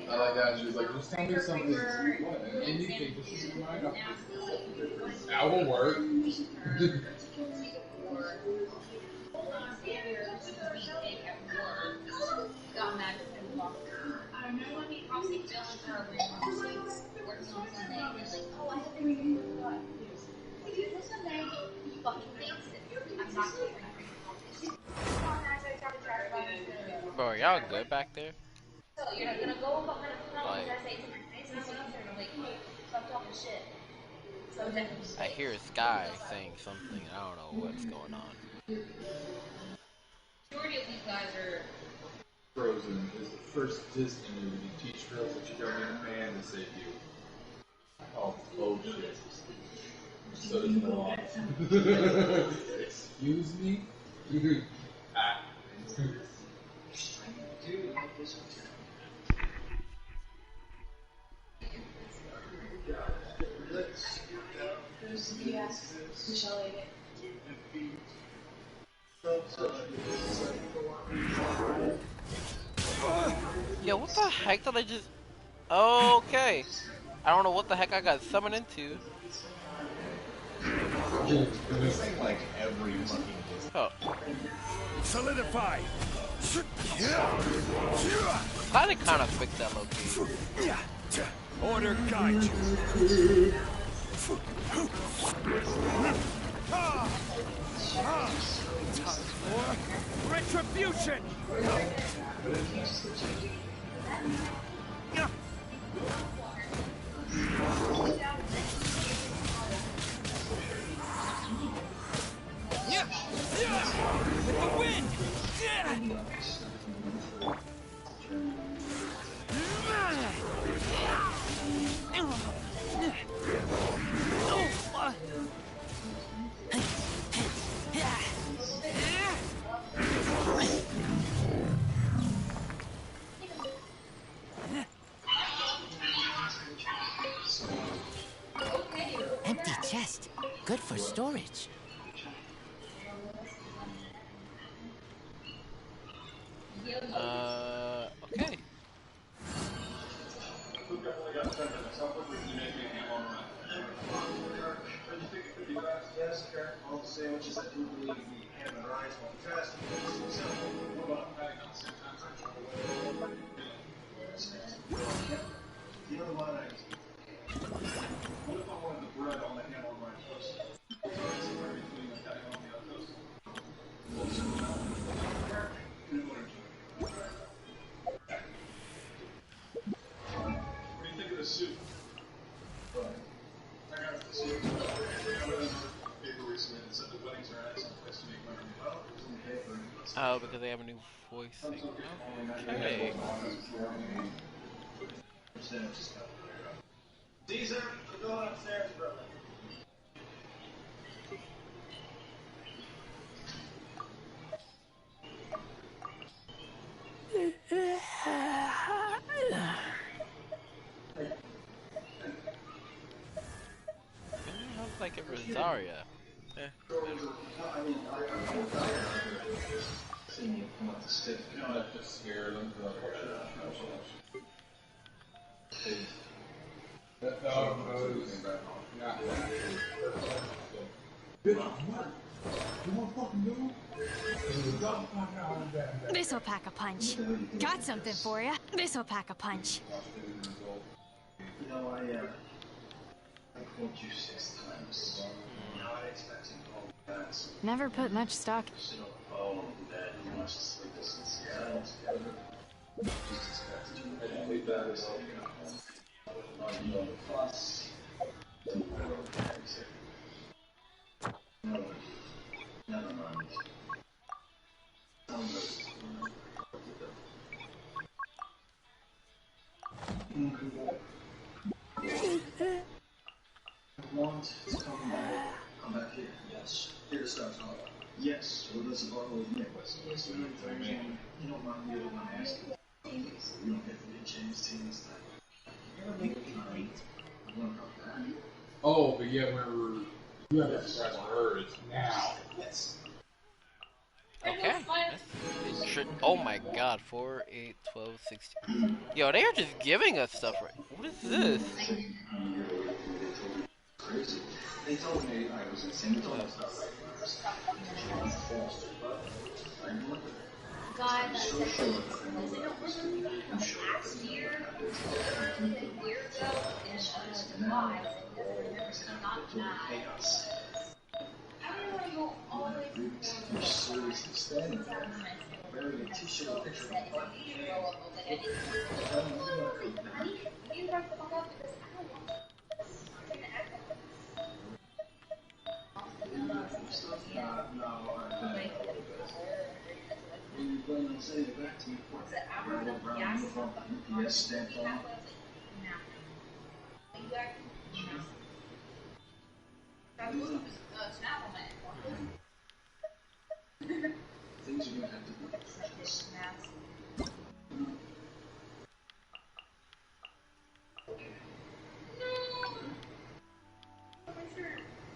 I like that. She was like, just tell me something. What? Anything. This is in my That will work. Bro, are y'all good back there? Like, I hear Sky saying something. I don't know what's going on. Frozen is the first Disney movie to teach girls that you don't need a man to save you. Oh, bullshit. So does Moana. Excuse me? Ah. Yo, what the heck did I just... Okay. I don't know what the heck I got summoned into. Like every fucking Oh. Solidify. Glad it kind of fixed that low-key. Order guide you. Time for retribution. With the wind. Empty chest. Good for storage. Okay. Oh, because they have a new voicing. Okay. Caesar, we're going upstairs, brother. Looks like it was Zarya. This'll pack a punch. Got something for ya. This'll pack a punch. You know, I called you 6 times. Now I expect you to call me back. Never put much stock. Sit on the phone in bed, you watch the Sleepless in Seattle together. Just expected you to call me back. So you got home. You on the bus. No, never mind. Want to come back here? Yes. Here to start talking. Yes. Well, that's a part of the Midwest. You don't mind me when I ask you. You don't get to be James teams that. You ever make it right? I want to come back. Oh, but yeah, whenever you have to express words now. Yes. Okay. Oh my god, 4, 8, 12, 16. Yo, they are just giving us stuff right. What is this? They told me I was insane. They told me stuff like God, that's so sure. Because they don't listen to me from last year, or even a year ago, and why? He doesn't remember, so I'm not mad. I don't want to go all the way to the seriously standing there, wearing a t-shirt with a picture of a butt. Honey, you have to fuck up because I don't want When you plan on sending it back to me, UPS stamp on things are gonna have to be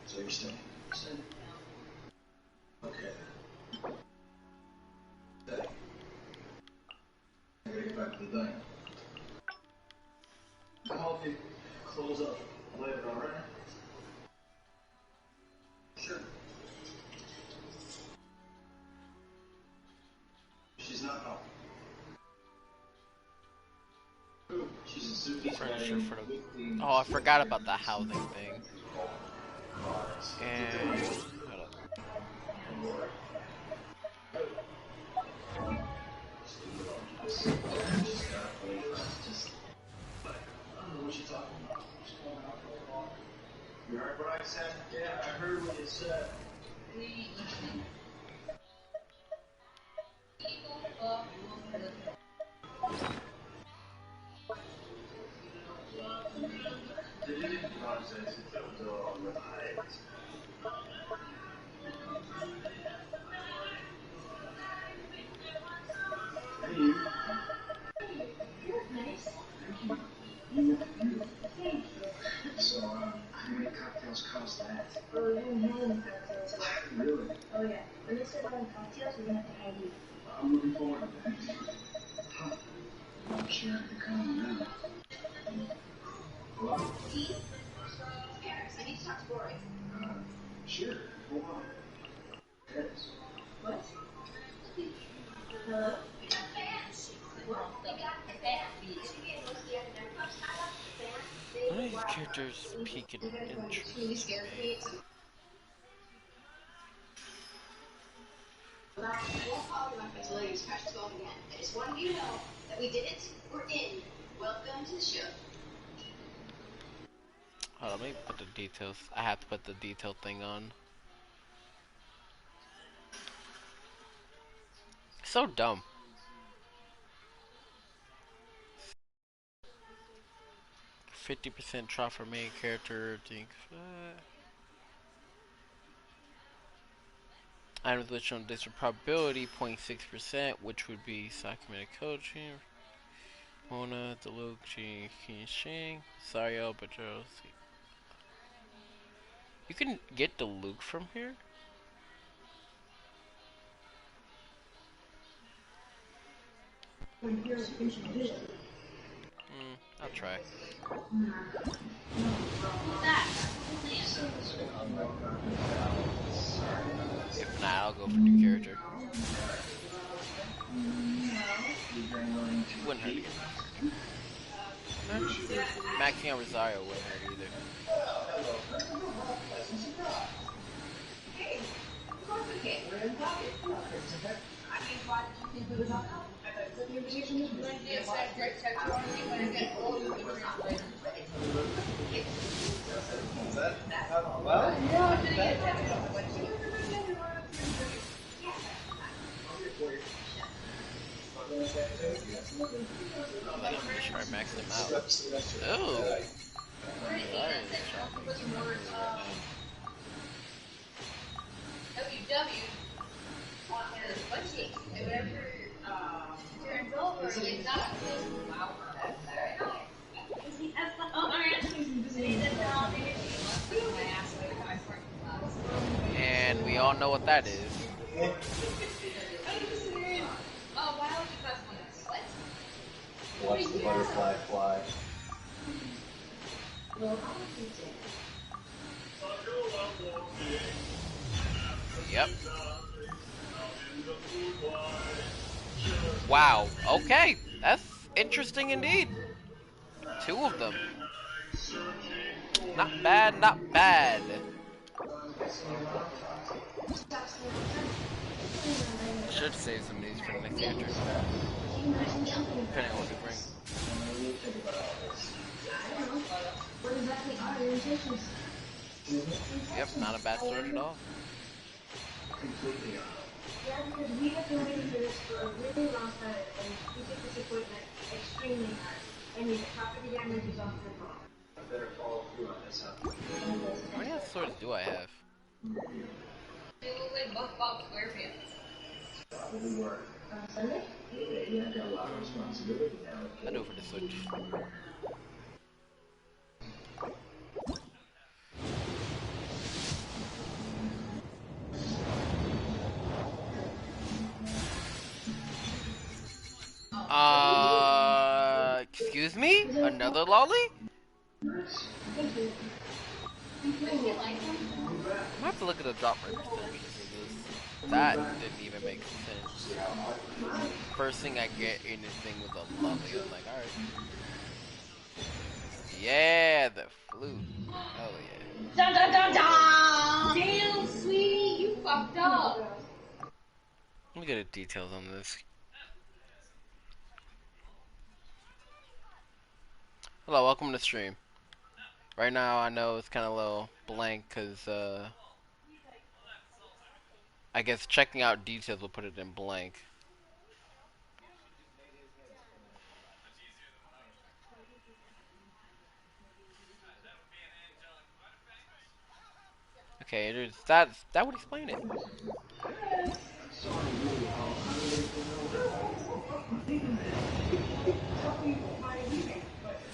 so you're staying. Okay. Stay. I gotta get back to the diner. Help you close up later, alright? Sure. She's not helping. She's a suitcase Furniture for the... Oh, I forgot about the housing thing. And... Hold up. You heard what I said? Yeah, I heard what you said. So, how many cocktails cost that? Oh, you know cocktails. Really? Oh, yeah. When you start buying cocktails, we're going to have to pay you. I'm looking forward to that. Huh. I'm sure I have to come now. Hello? Steve? Paris, I need to talk to Rory. Sure. Hold on. Paris. What? Hello? One of these characters pique an interest in me. I just wanted you to know that we did it. We're in. Welcome to the show. Hold on, let me put the details. I have to put the detail thing on. So dumb. %50 drop for main character. Items which on this probability 0.6%, which would be psychometric coaching. Mona, Deluxe, Genshin, Sario, but you can get Deluxe from here? I'll try. If not, I'll go for new character. Wouldn't hurt again. Maxing out Rosario wouldn't hurt either. I'm pretty sure I maxed him out. Oh! And we all know what that is. watch the butterfly fly. Yep. Wow. Okay. That's interesting indeed. 2 of them. Not bad, not bad. Should save some of these for the next character. Depending on what we bring. Yep, not a bad storage at all. Yeah, because we have been waiting for this for a really long time, and we take this equipment extremely hard. I mean, the property damage is off the ball. I better follow through on this, huh? How many swords do I have? They look like Bob SquarePants. Probably were. Sunday? Yeah, you have got a lot of responsibility now. I do for the switch. Excuse me? Another lolly? You like them? I have to look at the drop rate percentages of this. That didn't even make sense. First thing I get anything with a lolly, I'm like, alright. Yeah, the flute. Hell yeah. Dun dun dun dun! Damn, sweetie, you fucked up. Let me get the details on this. Hello, welcome to the stream. Right now, I know it's kind of a little blank because, I guess checking out details will put it in blank. Okay, that would explain it.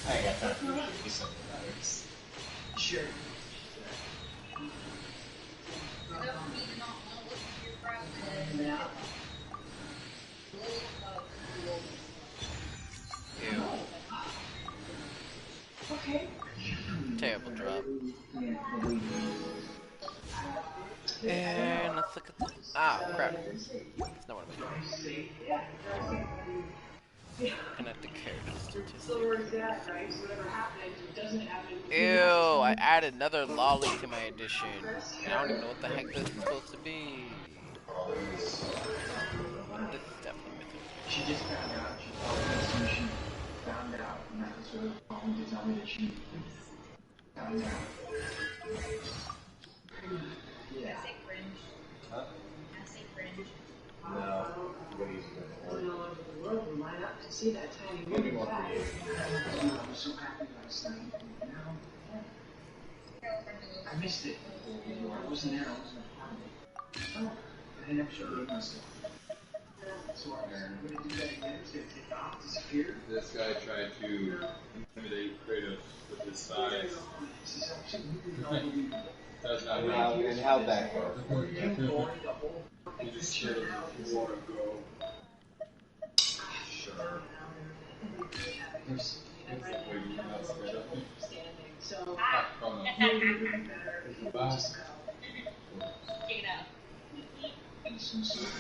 I got time for you something else. Sure. Ew. Okay. Terrible drop. And let's look at the... Ah, crap. That's not what I meant. Connect the character statistics. Ew, I added another lolly to my edition. And I don't even know what the heck this is supposed to be. This is definitely missing. She just found out. She called me as soon as she found out. And that was sort of calling to tell me that she found out. Yeah. I say cringe. Huh? I say cringe. No. What are you doing? All over the world will line up to see that tiny Maybe moving more fat. creative. I was so happy last night. You know, I missed it. I wasn't there. I wasn't part of it. Oh, I didn't actually leave myself. So I'm going to do that again. It's going to take off, disappear. This guy tried to intimidate Kratos with his size. This is absolutely unbelievable. That's not how, and how'd that go? He just said, you want to go. Sure. There's Wait, you're not scared of me? So, Come on. Check Boss. it out. some sort of.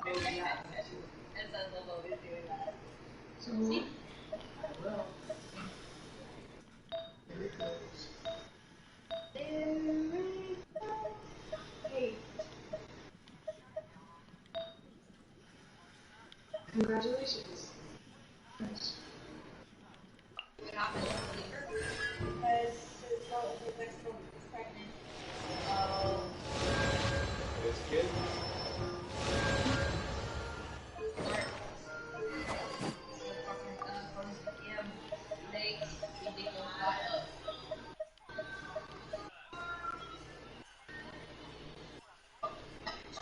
It says they'll always doing that. So, See? well. Here it goes. hey. Congratulations. Thanks. What happened? Because his next girl is pregnant. Oh. This kid?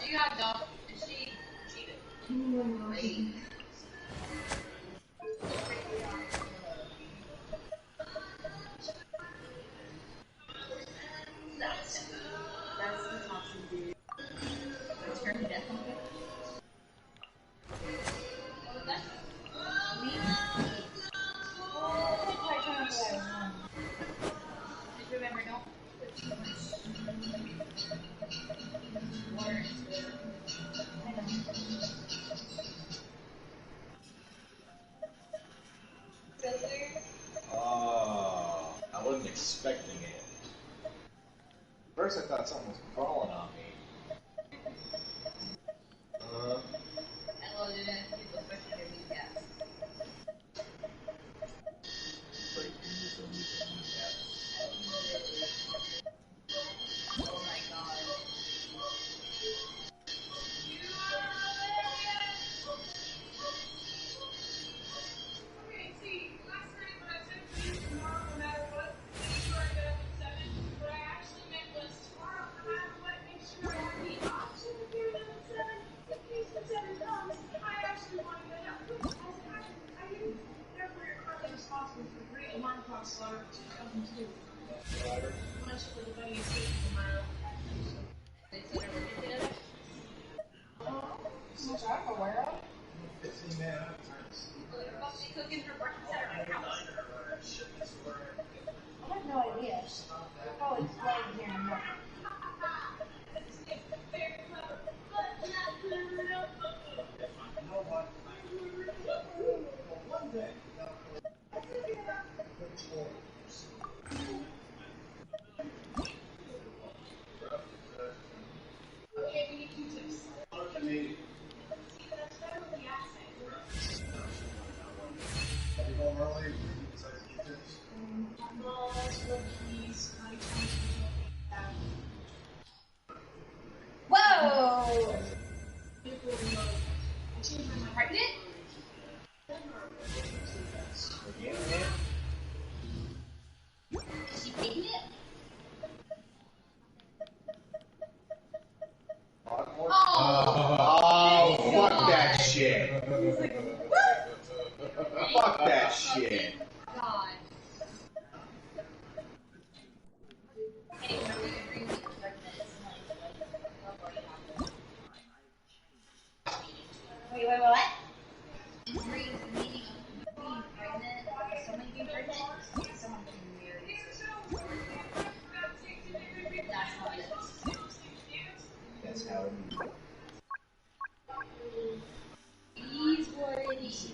She got dumped. She cheated. Wait. That's the toxic dude. Turn down. Me? Oh, I wasn't expecting it. First I thought someone was crawling on me. Like, you just don't use the kneecap. Which I'm aware of. 15 minutes. I have no idea. Probably right here and there. Whoa! Pregnant? Is she taking it? Oh, fuck that shit. Fuck that shit. God. Hey, remember the green leaf pregnant is Wait, what? Green meaning being pregnant. Someone being pregnant. Someone being married. That's how it is. That's how it is. These words.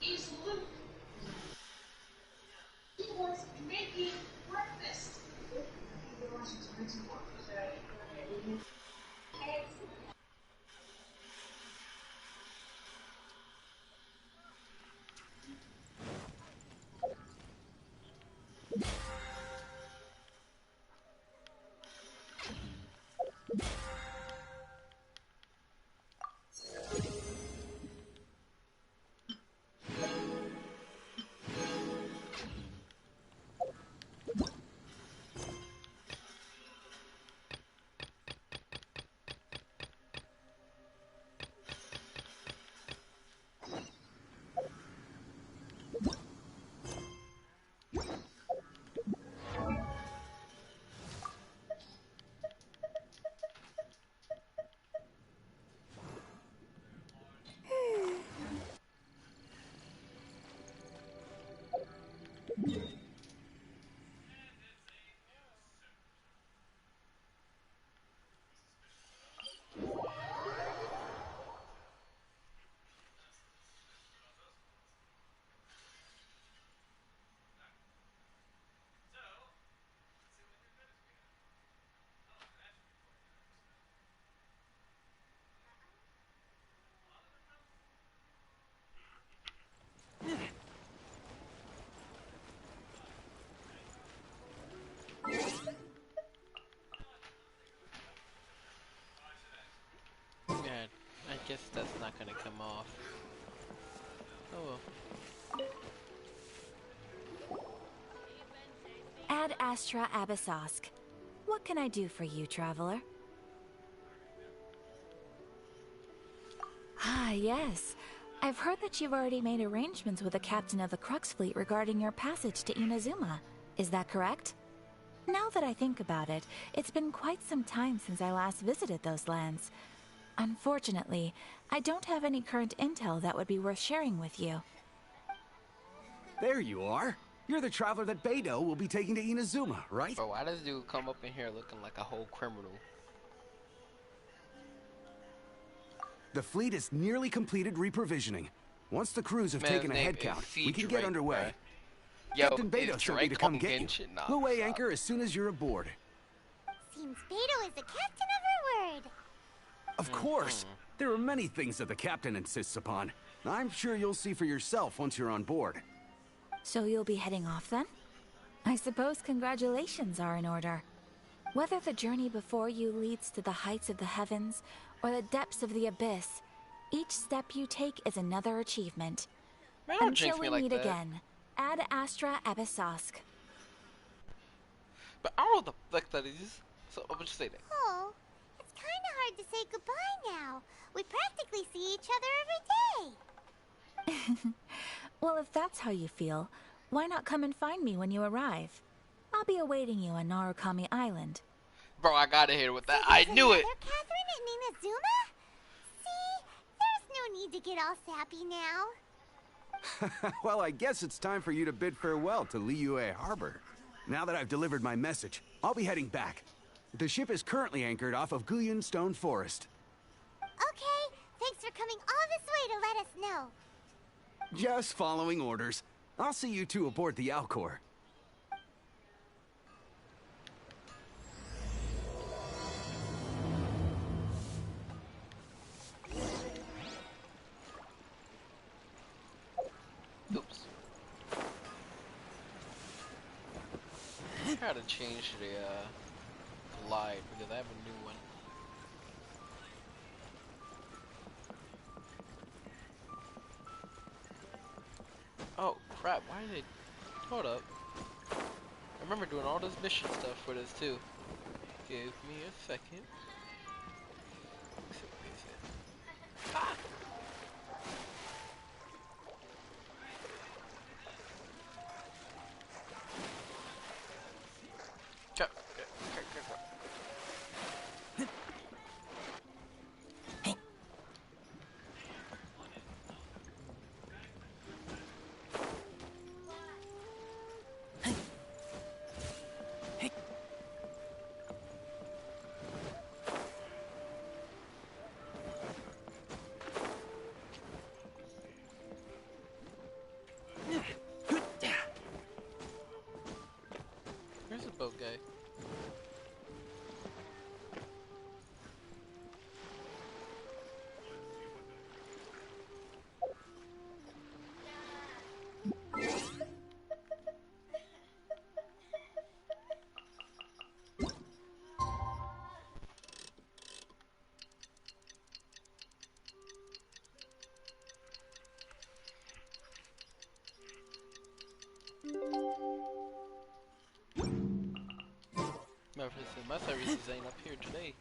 Is Luke. He was making breakfast. Yeah, I guess that's not gonna come off. Oh well. Ad Astra Abyssosk. What can I do for you, traveler? Ah, yes. I've heard that you've already made arrangements with the captain of the Crux Fleet regarding your passage to Inazuma. Is that correct? Now that I think about it, it's been quite some time since I last visited those lands. Unfortunately, I don't have any current intel that would be worth sharing with you. There you are. You're the traveler that Beidou will be taking to Inazuma, right? Bro, why does dude come up in here looking like a whole criminal? The fleet is nearly completed reprovisioning. Once the crews have taken a head count, we can get underway. Yo, Captain Beidou sent me to come get you. Genshin? Nah, We'll weigh anchor as soon as you're aboard. Seems Beidou is the captain of her word. Of course. There are many things that the captain insists upon. I'm sure you'll see for yourself once you're on board. So you'll be heading off then? I suppose congratulations are in order. Whether the journey before you leads to the heights of the heavens or the depths of the abyss, each step you take is another achievement. Man, don't Until jinx me we like meet that. again, Ad Astra Abyssosk. But I don't know what the fuck that is. So I'm just say that. Oh, it's kind of hard to say goodbye now. We practically see each other every day. Well, if that's how you feel, why not come and find me when you arrive? I'll be awaiting you on Narukami Island. Bro, I gotta hit it with that. So I there's knew it. another Catherine at Inazuma? See, there's no need to get all sappy now. Well, I guess it's time for you to bid farewell to Liyue Harbor. Now that I've delivered my message, I'll be heading back. The ship is currently anchored off of Guyun Stone Forest. Okay, thanks for coming all this way to let us know. Just following orders. I'll see you two aboard the Alcor. Oops. I gotta change the glide because I have a new one. Oh crap, why did they... Hold up. I remember doing all this mission stuff for this too. Give me a second. Ah! Go, go, go, go, go. Where's the boat guy? My services ain't up here today.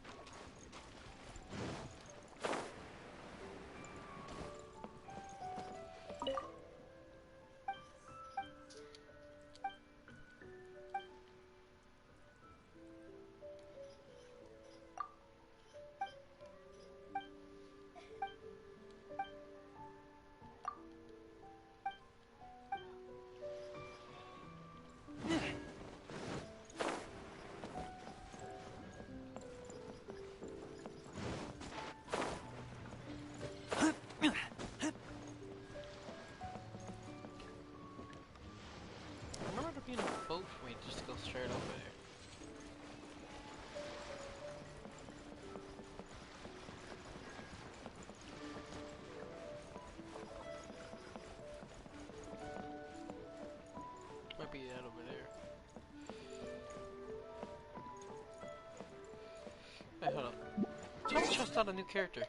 Remember there being a boat for me just to go straight over there. Might be that over there. Hey, hold on. Tell me just out a new character.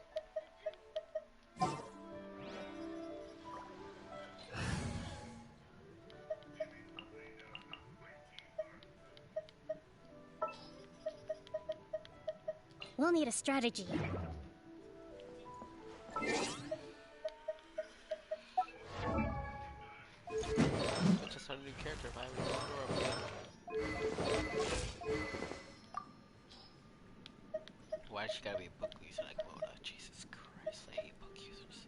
We'll need a strategy. I just had a new character if I haven't seen her up yet. Why she gotta be a book user like Mona? Jesus Christ, I hate book users.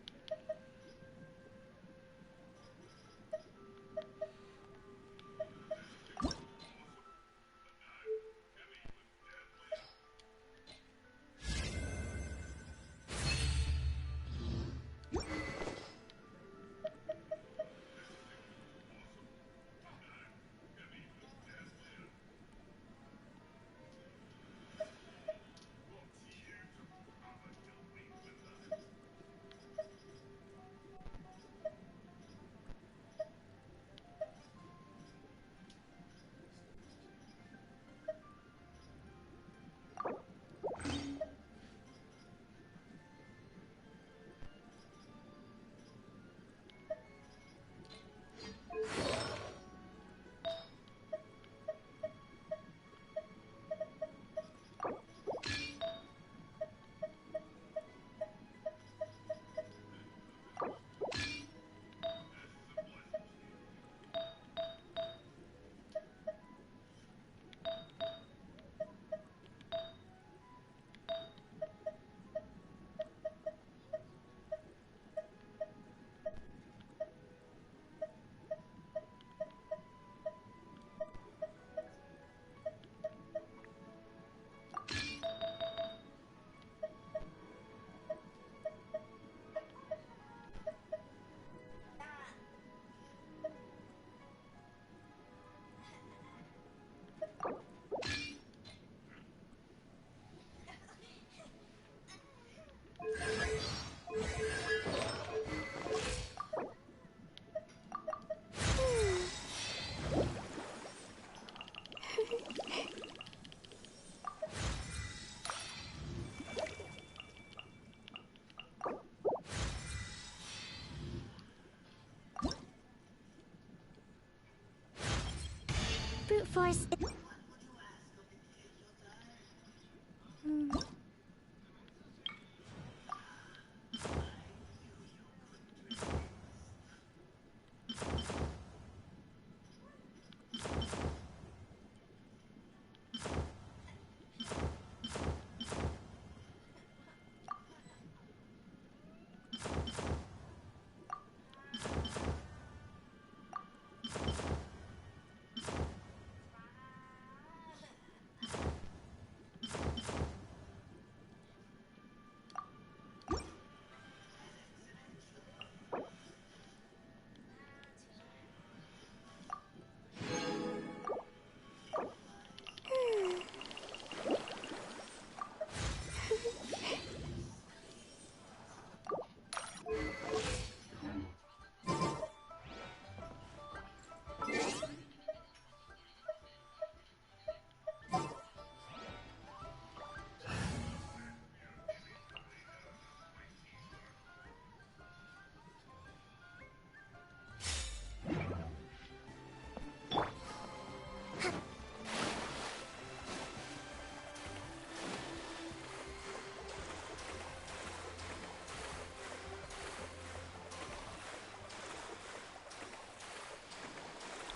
brute force.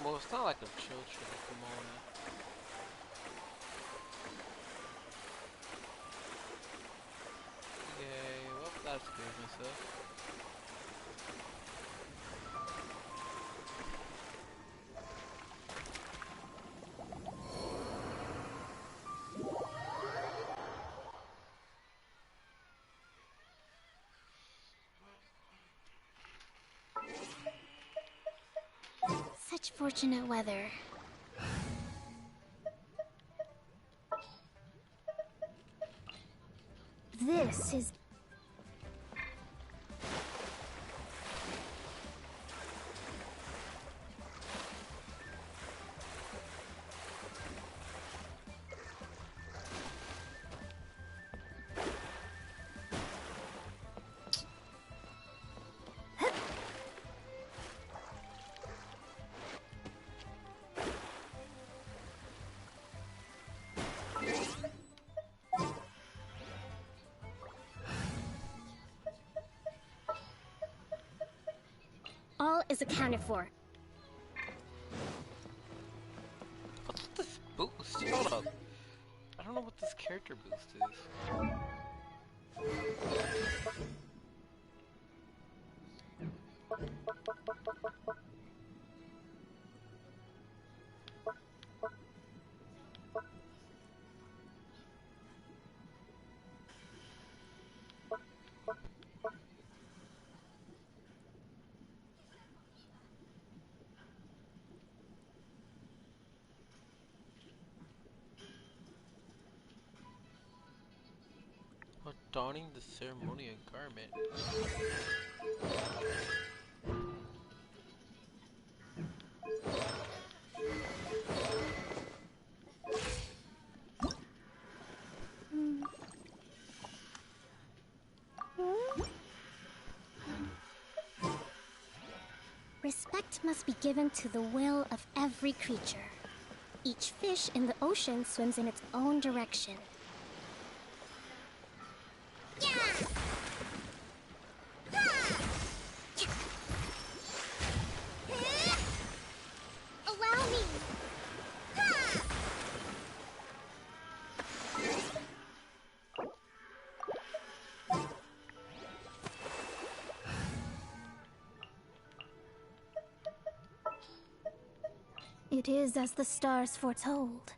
Well, it's not like a children kimono. Yay, well, that's good myself. Such fortunate weather. This is... All is accounted for. What's this boost? Hold up. I don't know what this character boost is. Donning the ceremonial garment. Respect must be given to the will of every creature. Each fish in the ocean swims in its own direction. Allow me! It is as the stars foretold.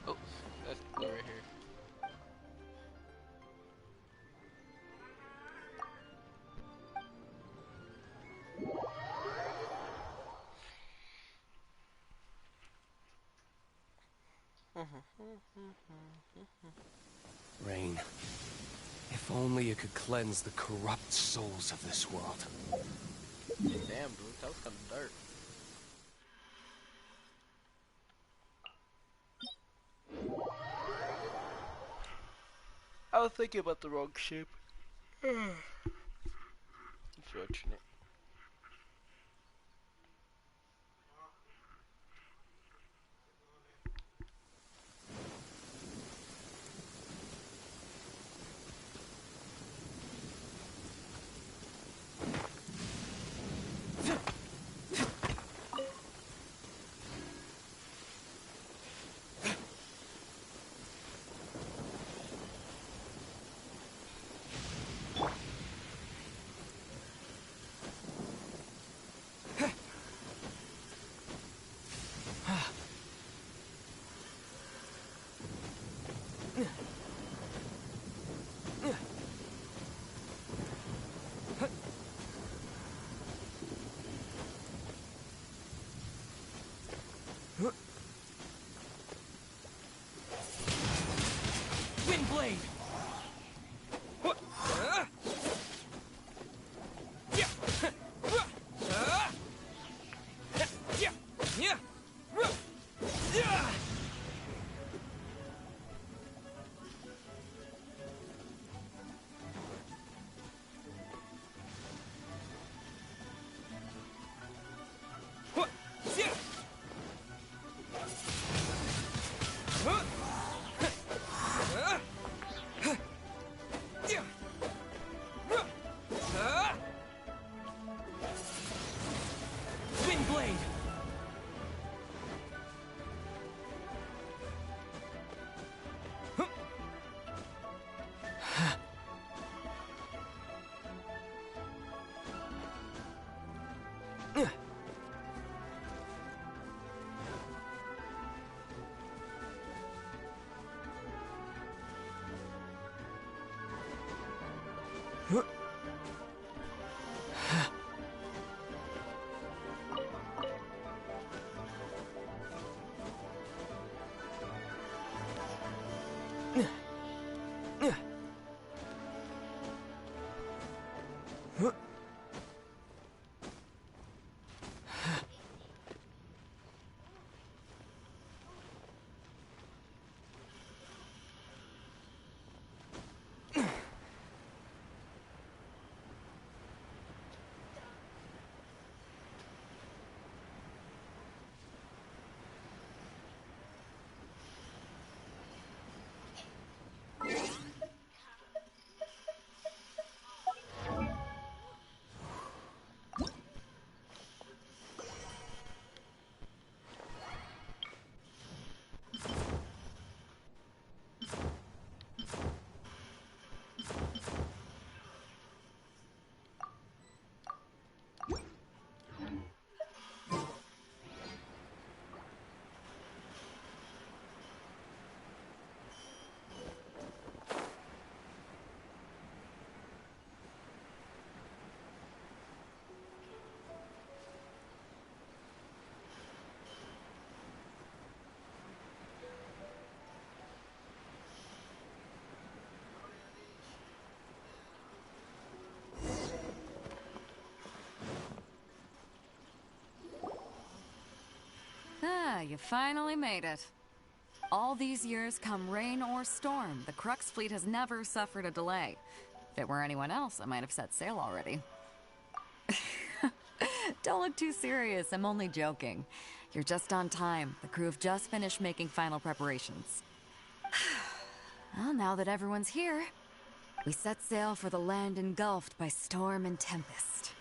Oh, that's right here. Rain. If only it could cleanse the corrupt souls of this world. Damn, dude, that was kind of dark. was thinking about the wrong ship. Unfortunate. Windblade! Windblade! Ah, you finally made it. All these years, come rain or storm, the Crux fleet has never suffered a delay. If it were anyone else, I might have set sail already. Don't look too serious, I'm only joking. You're just on time. The crew have just finished making final preparations. Well, now that everyone's here, we set sail for the land engulfed by storm and tempest.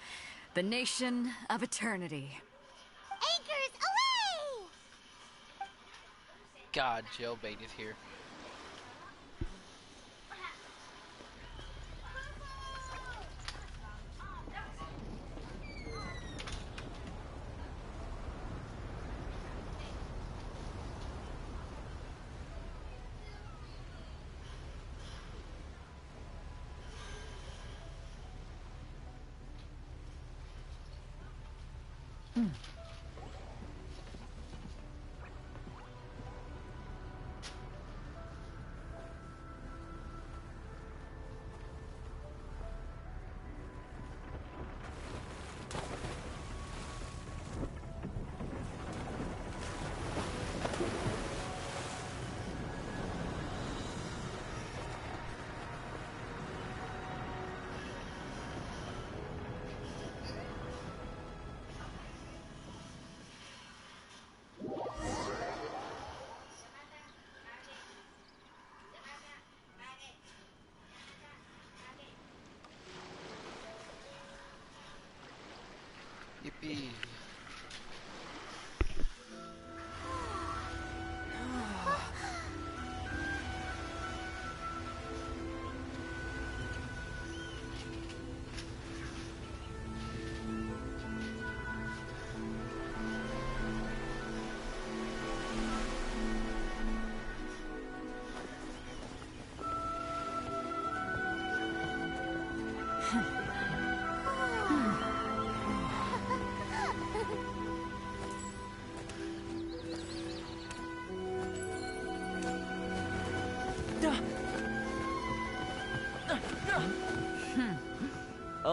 The nation of eternity. Anchors away! God, jailbait is here.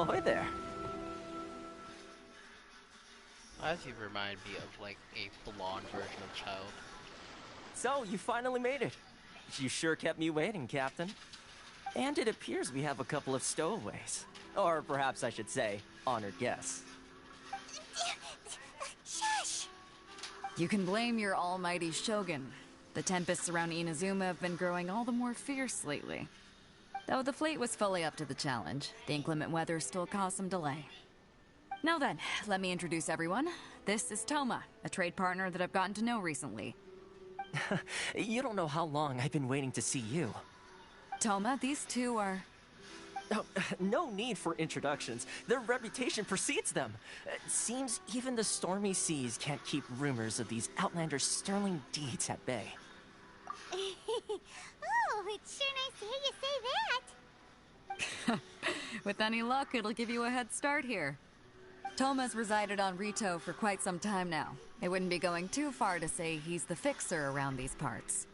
Ahoy there. Why does he remind me of like a blonde version of Child? So, you finally made it. You sure kept me waiting, Captain. And it appears we have a couple of stowaways. Or perhaps I should say, honored guests. Shush! You can blame your almighty Shogun. The tempests around Inazuma have been growing all the more fierce lately. Though the fleet was fully up to the challenge, the inclement weather still caused some delay. Now then, let me introduce everyone. This is Toma, a trade partner that I've gotten to know recently. You don't know how long I've been waiting to see you. Toma, these two are... Oh, no need for introductions. Their reputation precedes them. Seems even the stormy seas can't keep rumors of these Outlanders' sterling deeds at bay. Oh, it's sure nice to hear you say that. With any luck, it'll give you a head start here. Toma's resided on Rito for quite some time now. It wouldn't be going too far to say he's the fixer around these parts.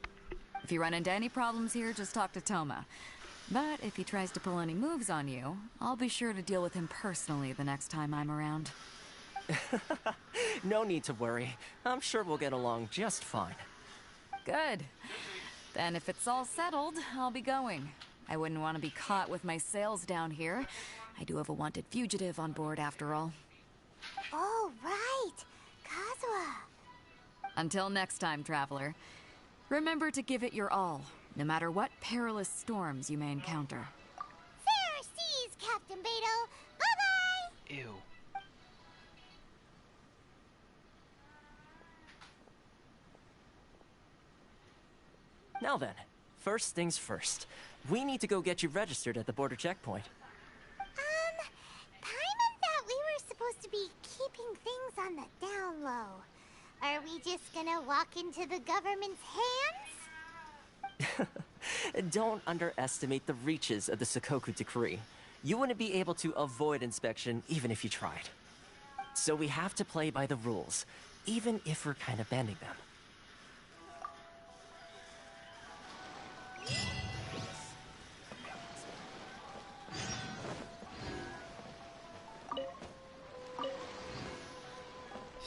If you run into any problems here, just talk to Toma. But if he tries to pull any moves on you, I'll be sure to deal with him personally the next time I'm around. No need to worry. I'm sure we'll get along just fine. Good. Then if it's all settled, I'll be going. I wouldn't want to be caught with my sails down here. I do have a wanted fugitive on board after all. Oh, right. Kazuha. Until next time, traveler. Remember to give it your all, no matter what perilous storms you may encounter. Fair seas, Captain Beto. Bye-bye! Ew. Now then, first things first. We need to go get you registered at the border checkpoint. Paimon thought we were supposed to be keeping things on the down low. Are we just gonna walk into the government's hands? Don't underestimate the reaches of the Sakoku Decree. You wouldn't be able to avoid inspection even if you tried. So we have to play by the rules, even if we're kind of bending them.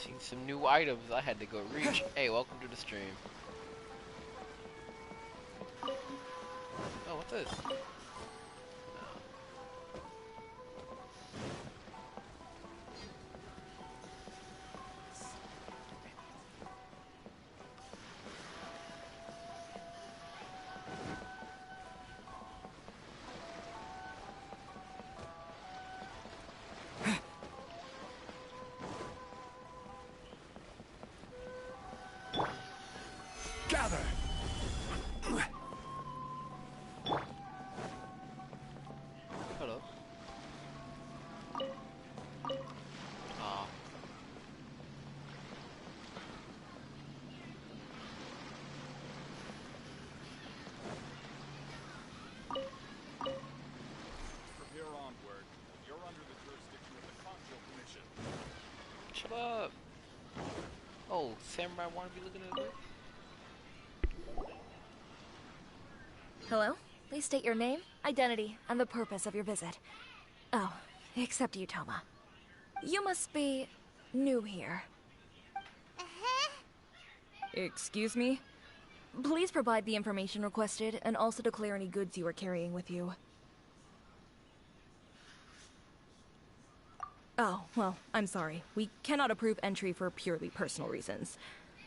Seen some new items. I had to go reach. Hey, welcome to the stream. Oh, what's this? Gather! Hello. Ah. From here onward, you're under the jurisdiction of the Conjo Commission. Shut up. Oh, Samurai want to be looking at this? Hello? Please state your name, identity, and the purpose of your visit. Oh, except you, Toma. You must be new here. Excuse me? Please provide the information requested and also declare any goods you are carrying with you. Oh, well, I'm sorry. We cannot approve entry for purely personal reasons.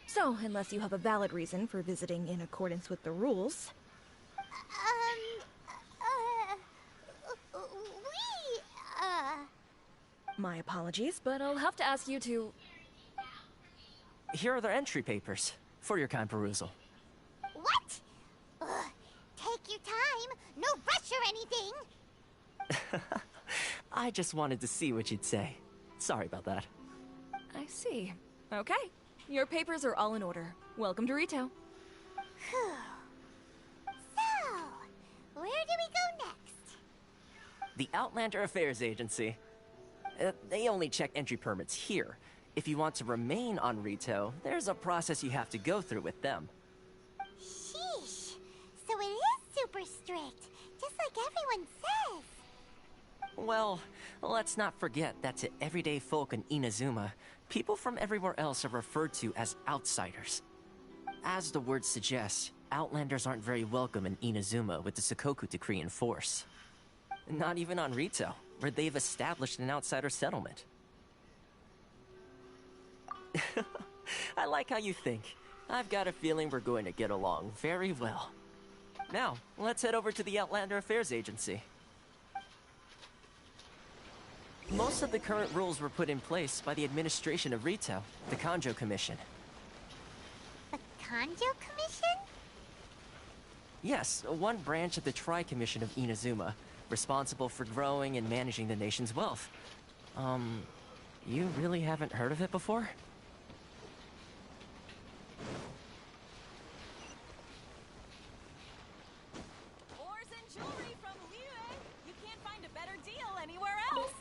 So, unless you have a valid reason for visiting in accordance with the rules... My apologies, but I'll have to ask you to... Here are their entry papers, for your kind perusal. What? Take your time. No rush or anything. I just wanted to see what you'd say. Sorry about that. I see. Okay. Your papers are all in order. Welcome to Rito. So, where do we go next? The Outlander Affairs Agency. They only check entry permits here. If you want to remain on Rito, there's a process you have to go through with them. Sheesh. So it is super strict, just like everyone says. Well, let's not forget that to everyday folk in Inazuma, people from everywhere else are referred to as outsiders. As the word suggests, Outlanders aren't very welcome in Inazuma with the Sakoku Decree in force. Not even on Rito, where they've established an outsider settlement. I like how you think. I've got a feeling we're going to get along very well. Now, let's head over to the Outlander Affairs Agency. Most of the current rules were put in place by the administration of Rito, the Kanjo Commission. The Kanjo Commission? Yes, one branch of the Tri-Commission of Inazuma, responsible for growing and managing the nation's wealth. You really haven't heard of it before? Ores and jewelry from Liyue. You can't find a better deal anywhere else.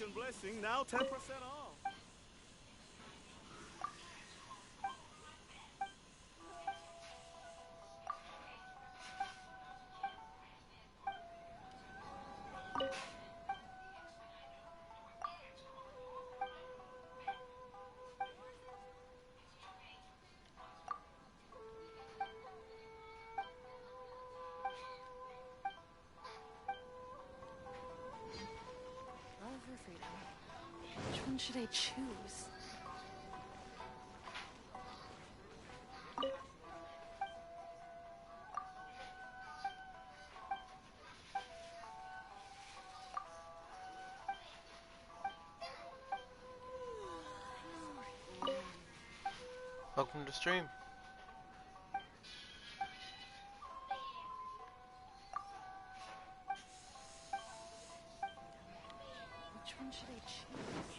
An blessing, now 10% off. Love or freedom? Which one should I choose? Welcome to stream. Which one should I choose?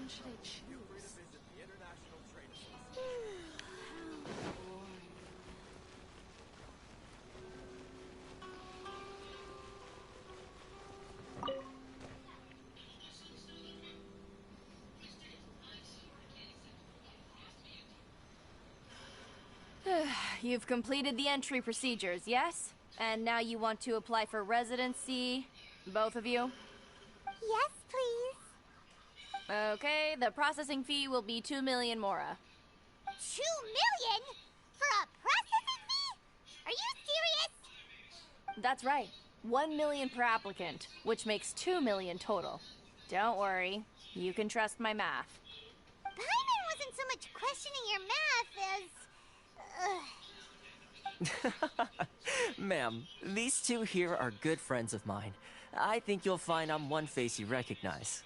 should I choose? You've completed the entry procedures, yes? And now you want to apply for residency? Both of you? Yes, please. Okay, the processing fee will be 2 million mora. 2 million? For a processing fee? Are you serious? That's right. 1 million per applicant, which makes 2 million total. Don't worry, you can trust my math. Paimon wasn't so much questioning your math as... Ma'am, these two here are good friends of mine. I think you'll find I'm one face you recognize.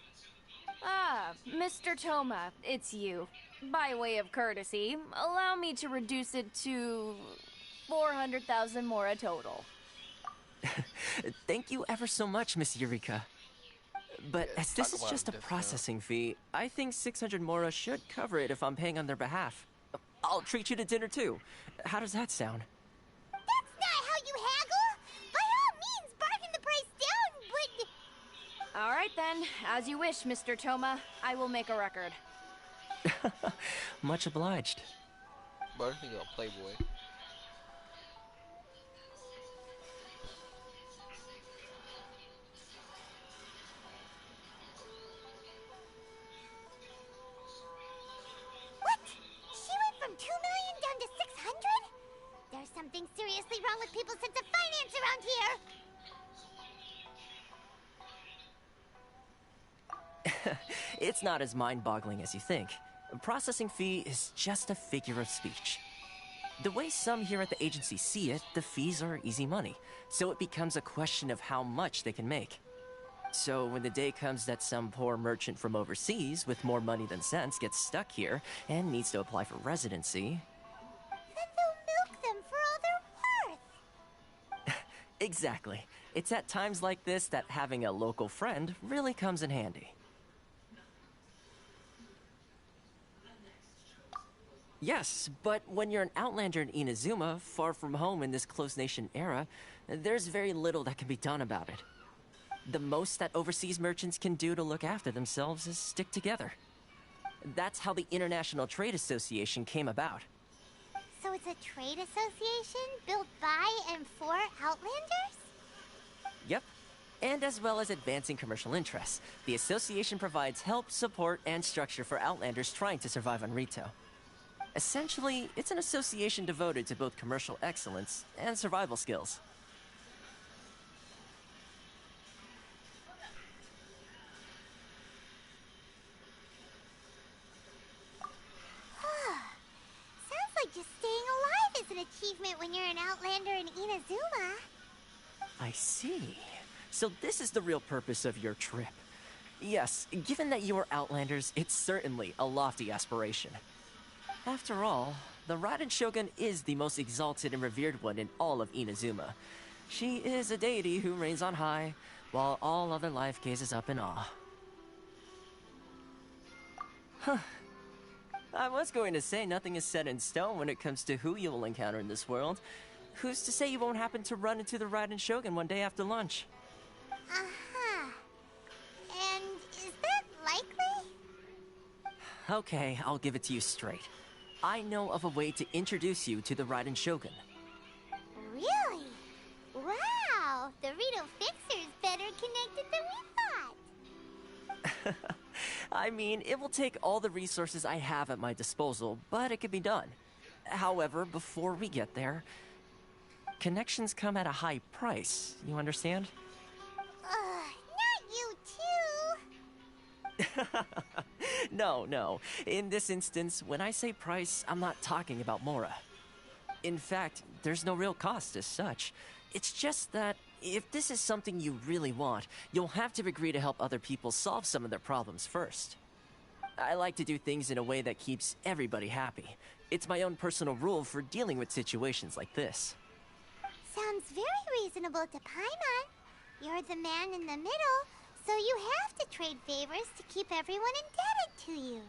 Ah, Mr. Toma, it's you. By way of courtesy, allow me to reduce it to 400,000 mora total. Thank you ever so much, Miss Eureka. But as this is just a processing fee, I think 600 mora should cover it if I'm paying on their behalf. I'll treat you to dinner too. How does that sound? That's not how you haggle! By all means, bargain the price down, but... Alright then, as you wish, Mr. Toma. I will make a record. Much obliged. But I think I'll Playboy. What? She went from 2 million down to 600? There's something seriously wrong with people's sense of finance around here! It's not as mind-boggling as you think. A processing fee is just a figure of speech. The way some here at the agency see it, the fees are easy money, so it becomes a question of how much they can make. So when the day comes that some poor merchant from overseas with more money than sense gets stuck here and needs to apply for residency... Then they'll milk them for all they're worth! Exactly. It's at times like this that having a local friend really comes in handy. Yes, but when you're an outlander in Inazuma, far from home in this closed nation era, there's very little that can be done about it. The most that overseas merchants can do to look after themselves is stick together. That's how the International Trade Association came about. So it's a trade association built by and for Outlanders? Yep. And as well as advancing commercial interests, the association provides help, support, and structure for Outlanders trying to survive on Rito. Essentially, it's an association devoted to both commercial excellence and survival skills. Sounds like just staying alive is an achievement when you're an Outlander in Inazuma. I see. So this is the real purpose of your trip. Yes, given that you are Outlanders, it's certainly a lofty aspiration. After all, the Raiden Shogun is the most exalted and revered one in all of Inazuma. She is a deity who reigns on high, while all other life gazes up in awe. Huh. I was going to say nothing is set in stone when it comes to who you will encounter in this world. Who's to say you won't happen to run into the Raiden Shogun one day after lunch? Uh-huh. And is that likely? Okay, I'll give it to you straight. I know of a way to introduce you to the Raiden Shogun. Really? Wow! The Rito Fixer's better connected than we thought! I mean, it will take all the resources I have at my disposal, but it can be done. However, before we get there, connections come at a high price, you understand? Not you too! No. In this instance, when I say price, I'm not talking about Mora. In fact, there's no real cost as such. It's just that if this is something you really want, you'll have to agree to help other people solve some of their problems first. I like to do things in a way that keeps everybody happy. It's my own personal rule for dealing with situations like this. Sounds very reasonable to Paimon. You're the man in the middle, so you have to trade favors to keep everyone indebted to you.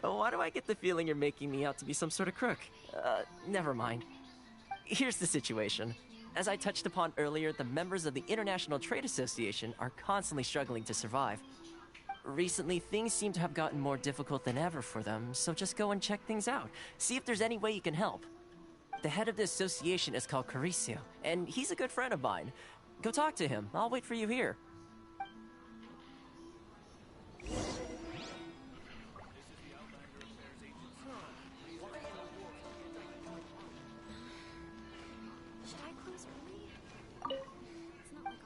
Why do I get the feeling you're making me out to be some sort of crook? Never mind. Here's the situation. As I touched upon earlier, the members of the International Trade Association are constantly struggling to survive. Recently, things seem to have gotten more difficult than ever for them, so just go and check things out. See if there's any way you can help. The head of the association is called Caricio, and he's a good friend of mine. Go talk to him. I'll wait for you here. Should I close early? It's not like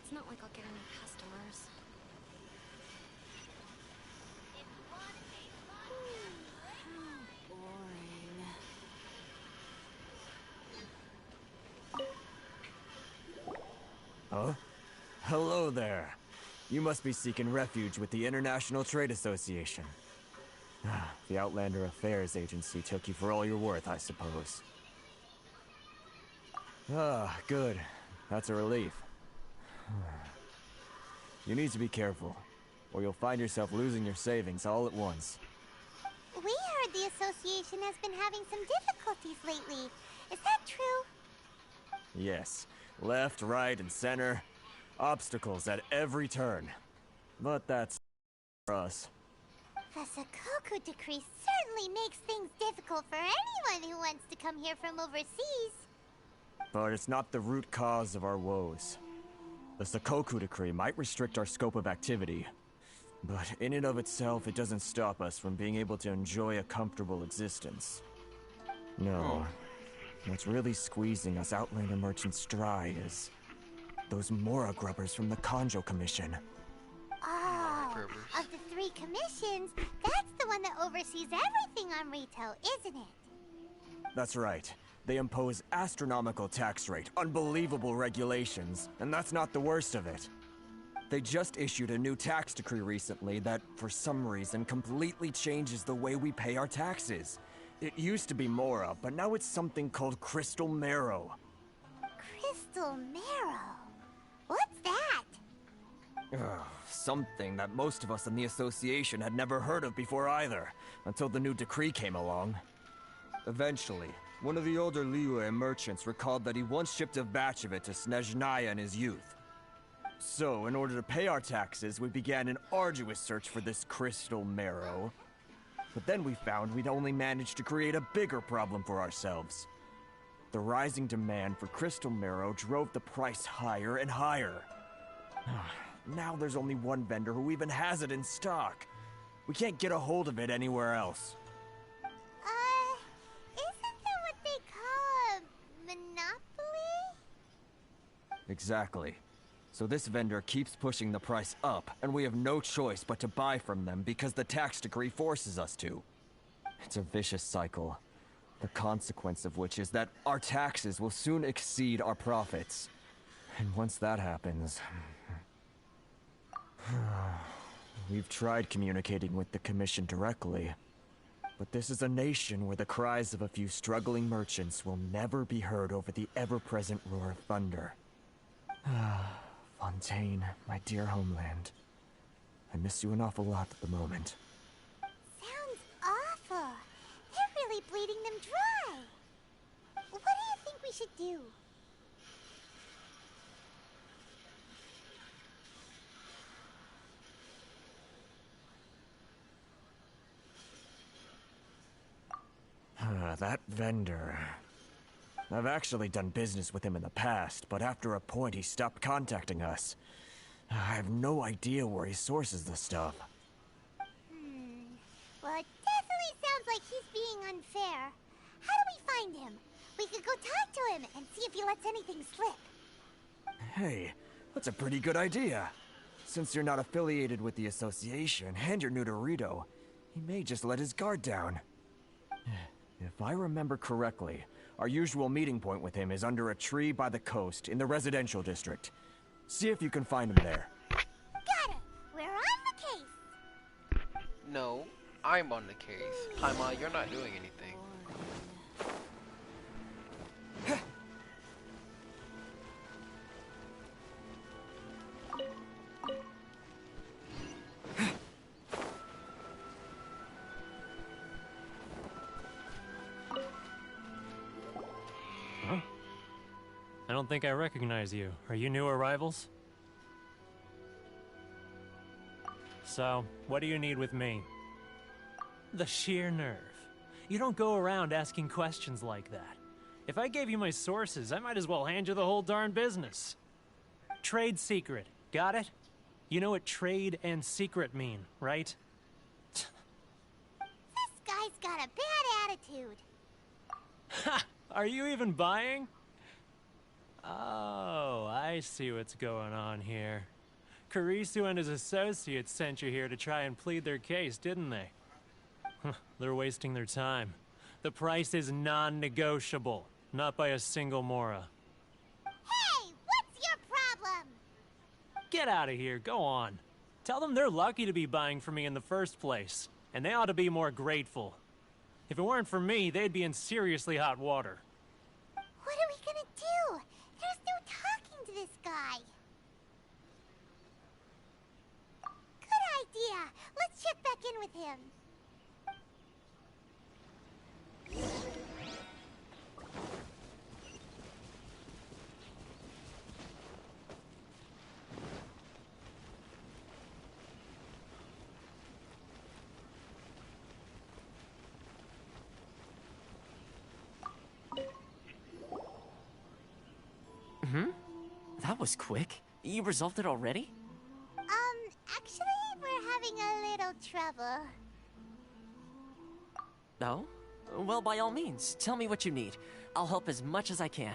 it's not like I'll get any customers. Huh? Hello there. You must be seeking refuge with the International Trade Association. The Outlander Affairs Agency took you for all you're worth, I suppose. Ah, good. That's a relief. You need to be careful, or you'll find yourself losing your savings all at once. We heard the association has been having some difficulties lately. Is that true? Yes. Left, right, and center. Obstacles at every turn. But that's for us. The Sakoku decree certainly makes things difficult for anyone who wants to come here from overseas. But it's not the root cause of our woes. The Sakoku decree might restrict our scope of activity, but in and of itself, it doesn't stop us from being able to enjoy a comfortable existence. No. What's really squeezing us Outlander merchants dry is those Mora grubbers from the Kanjo Commission. Oh, of the 3 commissions, that's the one that oversees everything on retail, isn't it? That's right. They impose astronomical tax rate, unbelievable regulations, and that's not the worst of it. They just issued a new tax decree recently that, for some reason, completely changes the way we pay our taxes. It used to be Mora, but now it's something called Crystal Marrow. Crystal Marrow? What's that? Something that most of us in the association had never heard of before either, until the new decree came along. Eventually, one of the older Liyue merchants recalled that he once shipped a batch of it to Snezhnaya in his youth. So, in order to pay our taxes, we began an arduous search for this Crystal Marrow. But then we found we'd only managed to create a bigger problem for ourselves. The rising demand for Crystal Marrow drove the price higher and higher. Now there's only one vendor who even has it in stock. We can't get a hold of it anywhere else. Isn't that what they call a monopoly? Exactly. So this vendor keeps pushing the price up, and we have no choice but to buy from them because the tax decree forces us to. It's a vicious cycle, the consequence of which is that our taxes will soon exceed our profits. And once that happens... We've tried communicating with the Commission directly, but this is a nation where the cries of a few struggling merchants will never be heard over the ever-present roar of thunder. Fontaine, my dear homeland. I miss you an awful lot at the moment. Sounds awful. They're really bleeding them dry. What do you think we should do? That vendor. I've actually done business with him in the past, but after a point he stopped contacting us. I have no idea where he sources the stuff. Well, it definitely sounds like he's being unfair. How do we find him? We could go talk to him and see if he lets anything slip. Hey, that's a pretty good idea. Since you're not affiliated with the association and you're new to Rito, he may just let his guard down. If I remember correctly, our usual meeting point with him is under a tree by the coast in the residential district. See if you can find him there. Got it! We're on the case! No, I'm on the case. Paimon, you're not doing anything. I don't think I recognize you. Are you new arrivals? So, what do you need with me? The sheer nerve. You don't go around asking questions like that. If I gave you my sources, I might as well hand you the whole darn business. Trade secret. Got it? You know what trade and secret mean, right? This guy's got a bad attitude. Ha! Are you even buying? Oh, I see what's going on here. Kurisu and his associates sent you here to try and plead their case, didn't they? They're wasting their time. The price is non-negotiable, not by a single Mora. Hey, what's your problem? Get out of here, go on. Tell them they're lucky to be buying from me in the first place, and they ought to be more grateful. If it weren't for me, they'd be in seriously hot water. What are we gonna do? There's no talking to this guy. Good idea. Let's check back in with him. That was quick. You resolved it already? Actually, we're having a little trouble. No? Well, by all means, tell me what you need. I'll help as much as I can.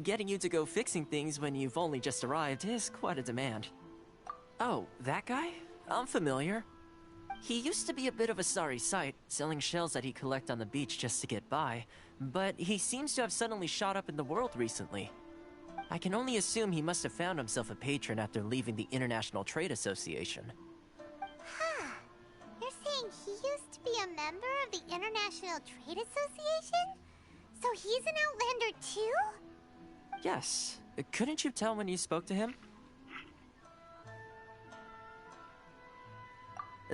Getting you to go fixing things when you've only just arrived is quite a demand. Oh, that guy? I'm familiar. He used to be a bit of a sorry sight, selling shells that he'd collect on the beach just to get by, but he seems to have suddenly shot up in the world recently. I can only assume he must have found himself a patron after leaving the International Trade Association. Huh. You're saying he used to be a member of the International Trade Association? So he's an Outlander too? Yes. Couldn't you tell when you spoke to him?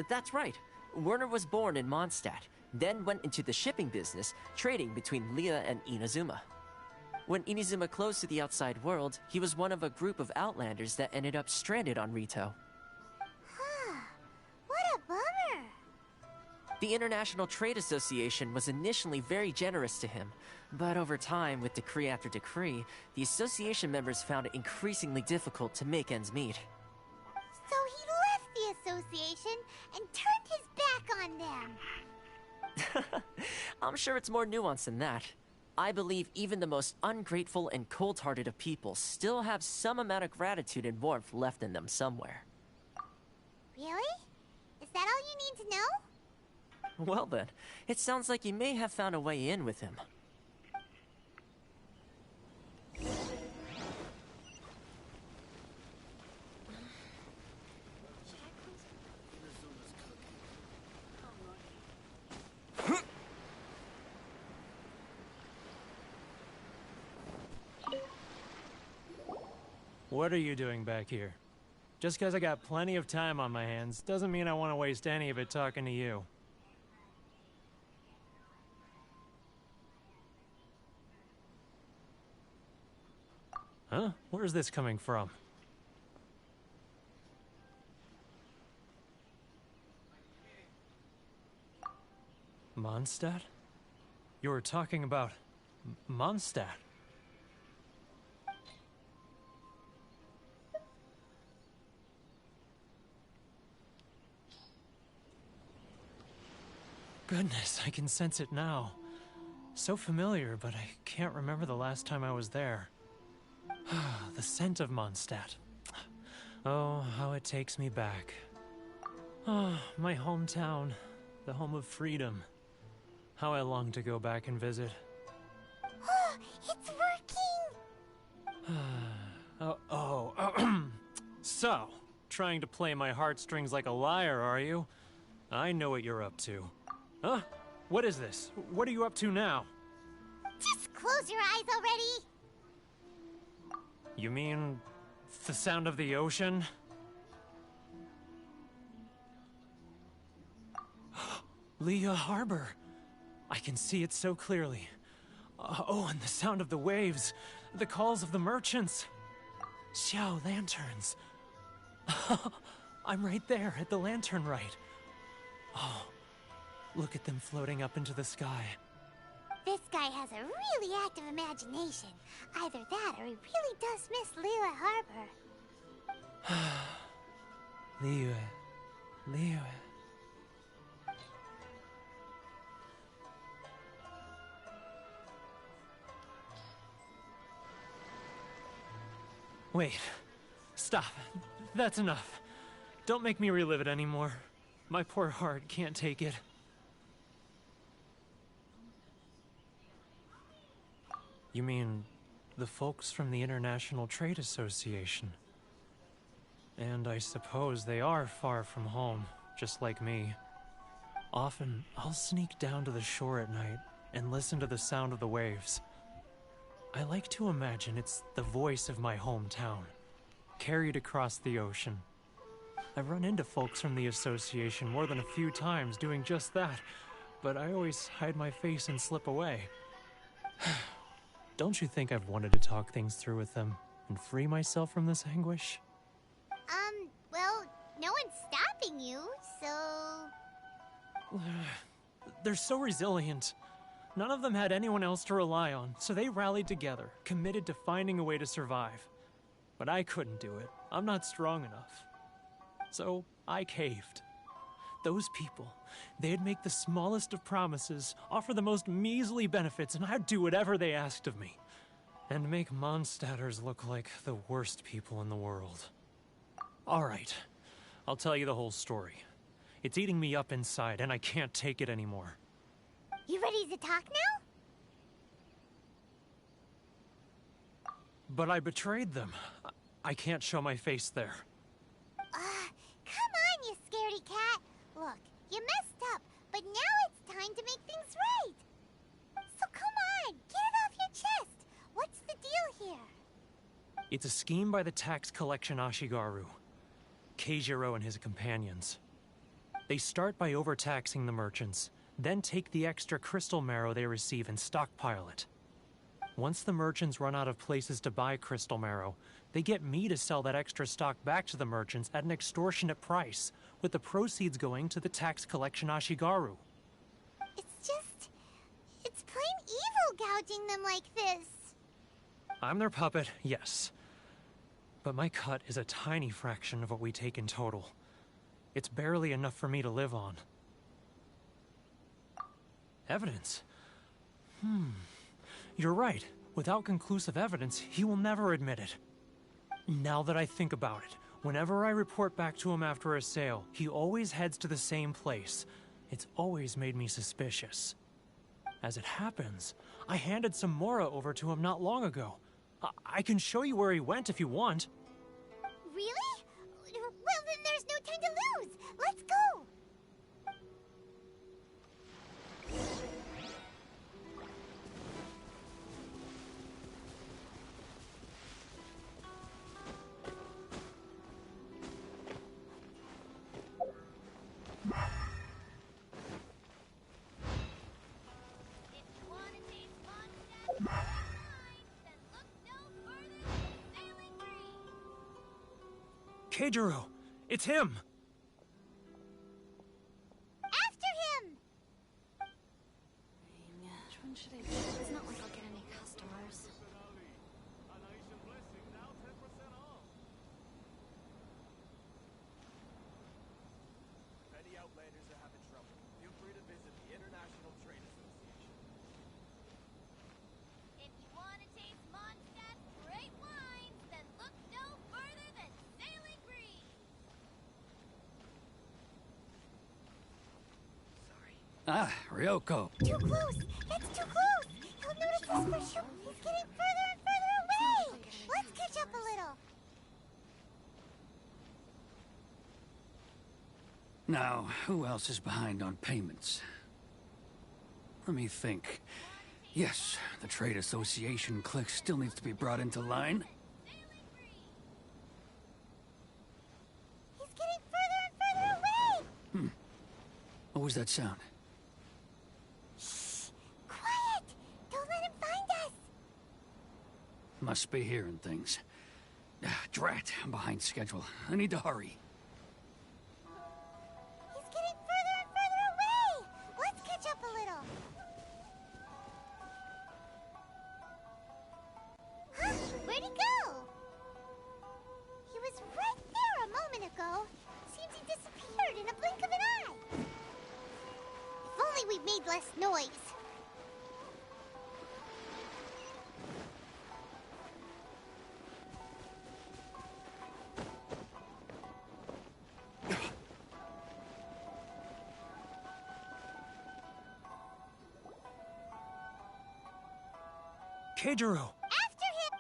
That's right. Werner was born in Mondstadt, then went into the shipping business, trading between Leah and Inazuma. When Inazuma closed to the outside world, he was one of a group of Outlanders that ended up stranded on Rito. What a bummer! The International Trade Association was initially very generous to him, but over time, with decree after decree, the association members found it increasingly difficult to make ends meet. So he left the association and turned his back on them. I'm sure it's more nuanced than that. I believe even the most ungrateful and cold-hearted of people still have some amount of gratitude and warmth left in them somewhere. Really? Is that all you need to know? Well then, it sounds like you may have found a way in with him. What are you doing back here? Just because I got plenty of time on my hands doesn't mean I want to waste any of it talking to you. Huh? Where's this coming from? Mondstadt? You were talking about Mondstadt. Goodness, I can sense it now. So familiar, but I can't remember the last time I was there. The scent of Mondstadt. Oh, how it takes me back. Oh, my hometown, the home of freedom. How I long to go back and visit. It's working! So, trying to play my heartstrings like a liar, are you? I know what you're up to. Huh? What is this? What are you up to now? Just close your eyes already! You mean the sound of the ocean? Liyue Harbor. I can see it so clearly. Oh, and the sound of the waves. The calls of the merchants. Xiao lanterns. I'm right there at the lantern right. Oh, look at them floating up into the sky. This guy has a really active imagination. Either that or he really does miss Liyue Harbor. Liyue. Wait. Stop. That's enough. Don't make me relive it anymore. My poor heart can't take it. You mean the folks from the International Trade Association? And I suppose they are far from home, just like me. Often, I'll sneak down to the shore at night and listen to the sound of the waves. I like to imagine it's the voice of my hometown, carried across the ocean. I've run into folks from the association more than a few times doing just that, but I always hide my face and slip away. Don't you think I've wanted to talk things through with them and free myself from this anguish? Well, no one's stopping you, so... They're so resilient. None of them had anyone else to rely on, so they rallied together, committed to finding a way to survive. But I couldn't do it. I'm not strong enough. So I caved. Those people, they'd make the smallest of promises, offer the most measly benefits, and I'd do whatever they asked of me. And make Mondstadters look like the worst people in the world. Alright, I'll tell you the whole story. It's eating me up inside, and I can't take it anymore. You ready to talk now? But I betrayed them. I can't show my face there. Come on, you scaredy cat. Look, you messed up, but now it's time to make things right. So come on, get it off your chest. What's the deal here? It's a scheme by the tax collection Ashigaru, Keijiro and his companions. They start by overtaxing the merchants, then take the extra crystal marrow they receive and stockpile it. Once the merchants run out of places to buy crystal marrow, they get me to sell that extra stock back to the merchants at an extortionate price, with the proceeds going to the tax collection Ashigaru. It's plain evil gouging them like this. I'm their puppet, yes. But my cut is a tiny fraction of what we take in total. It's barely enough for me to live on. Evidence? You're right. Without conclusive evidence, he will never admit it. Now that I think about it, whenever I report back to him after a sale, he always heads to the same place. It's always made me suspicious. As it happens, I handed some Mora over to him not long ago. I can show you where he went if you want. Really? Well, then there's no time to lose. Let's go. Keijiro! It's him! After him! Which one should I do? It's not like I'll get any Ah, Ryoko. Too close! That's too close! He'll notice us for sure! He's getting further and further away! Let's catch up a little! Now, who else is behind on payments? Let me think. Yes, the Trade Association clique still needs to be brought into line. He's getting further and further away! What was that sound? Shh! Quiet! Don't let him find us! Must be hearing things. Drat, I'm behind schedule. I need to hurry. He's getting further and further away! Let's catch up a little! Huh? Where'd he go? He was right there a moment ago. Seems he disappeared in a blink of an eye. If only we made less noise. Keijiro! After him!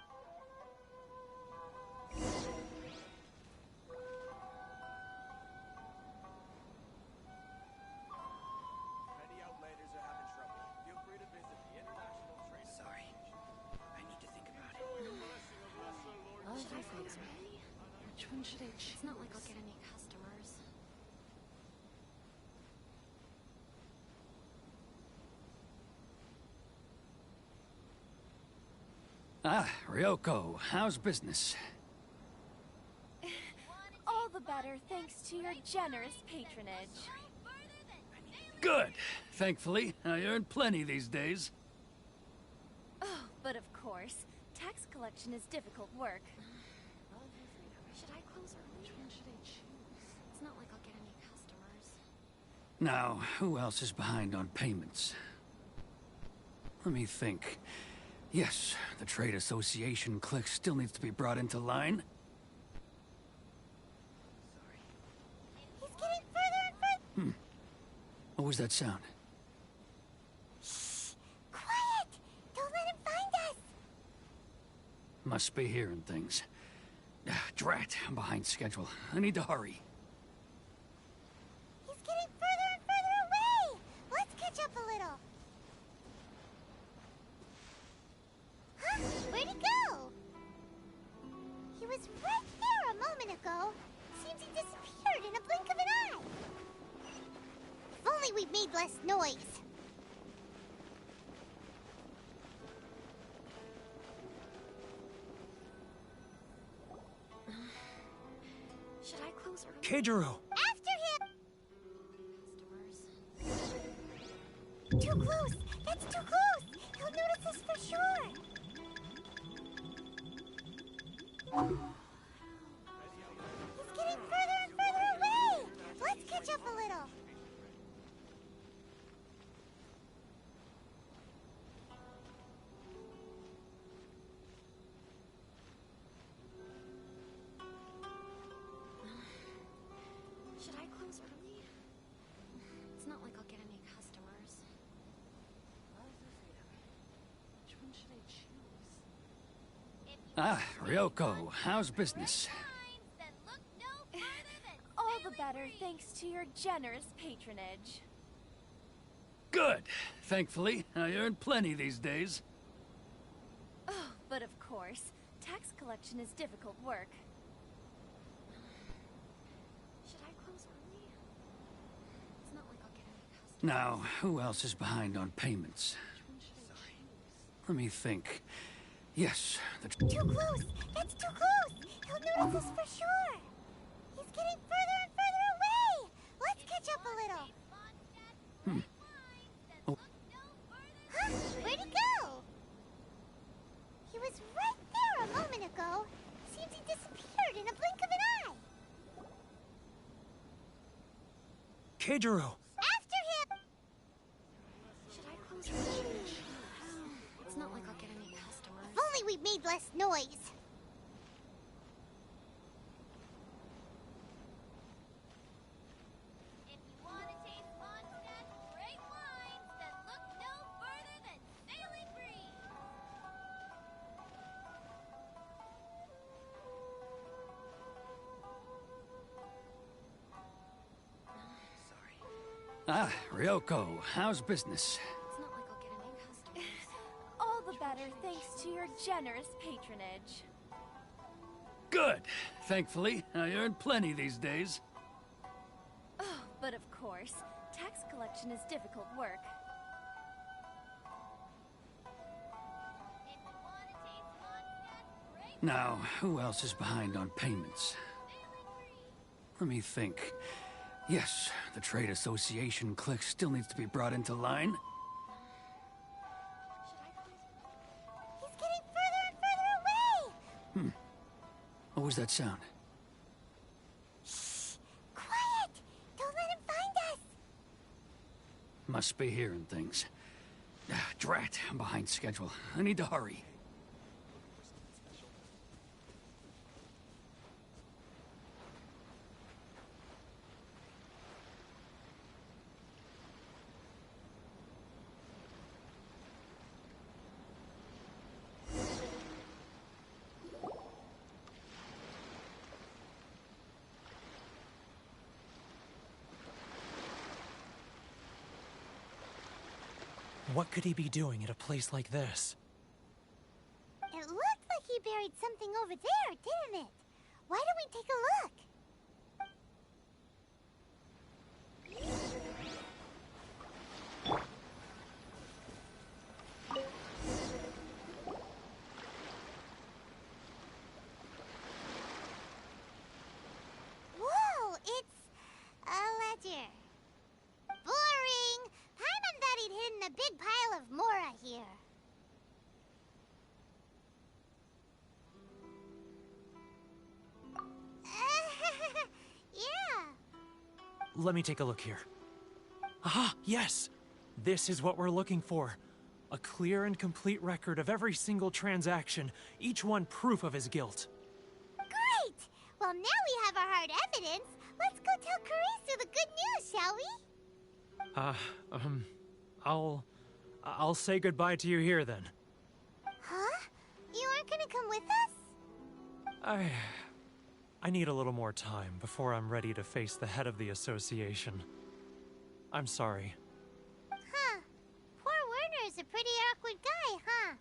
Many outlanders are having trouble. Feel free to visit the International Trade. Sorry. I need to think about it. Oh, should I fix me? Which one should I choose? It's not like I'll get any customers. Ah, Ryoko, how's business? All the better thanks to your generous patronage. Good. Thankfully, I earn plenty these days. Oh, but of course, tax collection is difficult work. Should I close early? Which one should I choose? It's not like I'll get any customers. Now, who else is behind on payments? Let me think. Yes, the Trade Association clique still needs to be brought into line. He's getting further and further. What was that sound? Shh! Quiet! Don't let him find us! Must be hearing things. Drat, I'm behind schedule. I need to hurry. He's getting further and further away! Let's catch up a little. Huh? Where'd he go? He was right there a moment ago. Seems he disappeared in a blink of an eye. If only we made less noise. Should I close early? Keijiro! After him! Too close! That's too close! He'll notice us for sure! He's getting further and further away! Let's catch up a little. Should I close early? It's not like I'll get any customers. Which one should I choose? Ah, Ryoko, how's business? All the better thanks to your generous patronage. Good. Thankfully, I earn plenty these days. Oh, but of course, tax collection is difficult work. Should I close early? It's not like I'll get any customers. Now, who else is behind on payments? Let me think. Yes, the... Too close! That's too close! He'll notice us for sure! He's getting further and further away! Let's catch up a little. Huh? Where'd he go? He was right there a moment ago. Seems he disappeared in a blink of an eye. Keijiro! After him! Should I close early? It's not like I'll get any customers. If only we made less noise. If you want to taste Mondstadt great wine, Ah, Ryoko, how's business? All the better thanks to your generous patronage. Good. Thankfully, I earn plenty these days. Oh, but of course, tax collection is difficult work. Now, who else is behind on payments? Let me think. Yes, the Trade Association clique still needs to be brought into line. He's getting further and further away! What was that sound? Shh! Quiet! Don't let him find us! Must be hearing things. Drat, I'm behind schedule. I need to hurry. What could he be doing at a place like this? It looked like he buried something over there, didn't it? Why don't we take a look? Whoa, it's a ledger. Boring! Paimon thought he'd hidden a big pile of Mora here. Yeah. Let me take a look here. Aha, yes! This is what we're looking for. A clear and complete record of every single transaction, each one proof of his guilt. Great! Well, now we have our hard evidence. Let's go tell Karisu the good news, shall we? I'll say goodbye to you here then. Huh? You aren't gonna come with us? I need a little more time before I'm ready to face the head of the association. I'm sorry. Huh. Poor Werner's a pretty awkward guy, huh?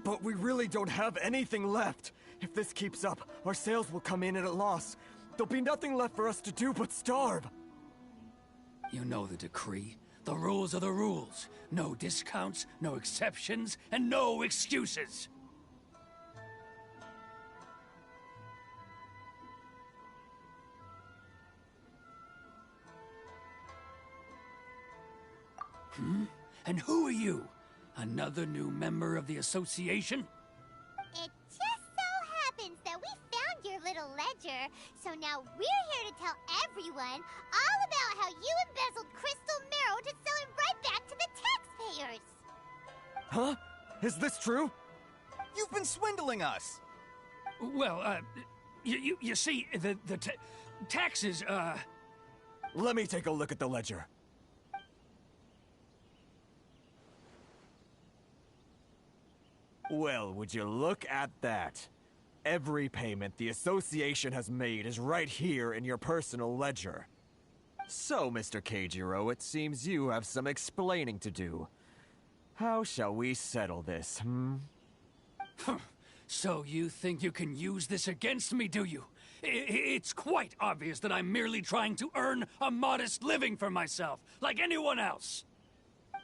But we really don't have anything left. If this keeps up, our sales will come in at a loss. There'll be nothing left for us to do but starve. You know the decree. The rules are the rules. No discounts, no exceptions, and no excuses. And who are you? Another new member of the association? It just so happens that we found your little ledger, so now we're here to tell everyone all about how you embezzled crystal marrow to sell it right back to the taxpayers. Huh? Is this true? You've been swindling us! Well, you see, the taxes, Let me take a look at the ledger. Well, would you look at that? Every payment the association has made is right here in your personal ledger. So, Mr. Keijiro, it seems you have some explaining to do. How shall we settle this, hmm? So you think you can use this against me, do you? It's quite obvious that I'm merely trying to earn a modest living for myself, like anyone else.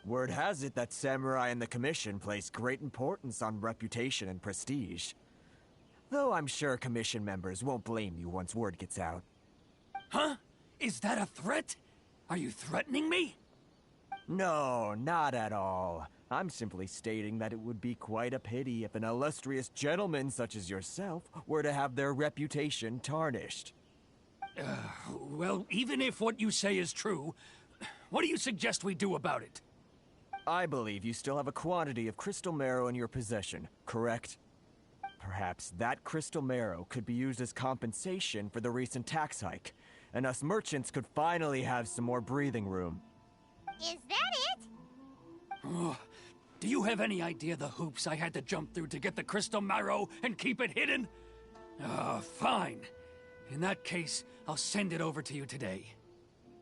Word has it that Samurai and the Commission place great importance on reputation and prestige. Though I'm sure Commission members won't blame you once word gets out. Huh? Is that a threat? Are you threatening me? No, not at all. I'm simply stating that it would be quite a pity if an illustrious gentleman such as yourself were to have their reputation tarnished. Well, even if what you say is true, what do you suggest we do about it? I believe you still have a quantity of crystal marrow in your possession, correct? Perhaps that crystal marrow could be used as compensation for the recent tax hike, and us merchants could finally have some more breathing room. Is that it? Oh, do you have any idea the hoops I had to jump through to get the crystal marrow and keep it hidden? Fine. In that case, I'll send it over to you today.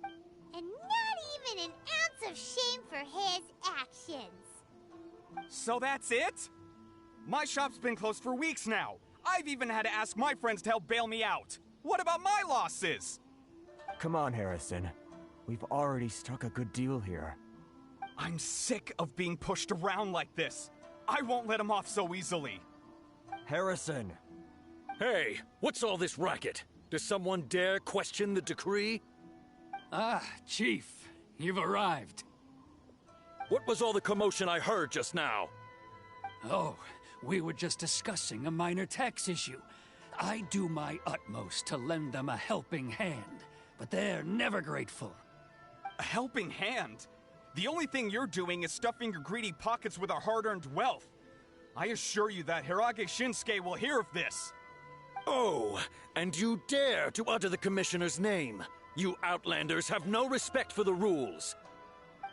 And not even an ounce of shame for his actions. So that's it? My shop's been closed for weeks now. I've even had to ask my friends to help bail me out. What about my losses? Come on, Harrison. We've already struck a good deal here. I'm sick of being pushed around like this. I won't let him off so easily. Harrison! Hey, what's all this racket? Does someone dare question the decree? Ah, Chief, you've arrived. What was all the commotion I heard just now? Oh, we were just discussing a minor tax issue. I do my utmost to lend them a helping hand, but they're never grateful. A helping hand? The only thing you're doing is stuffing your greedy pockets with our hard-earned wealth. I assure you that Hirage Shinsuke will hear of this. Oh, and you dare to utter the Commissioner's name. You Outlanders have no respect for the rules.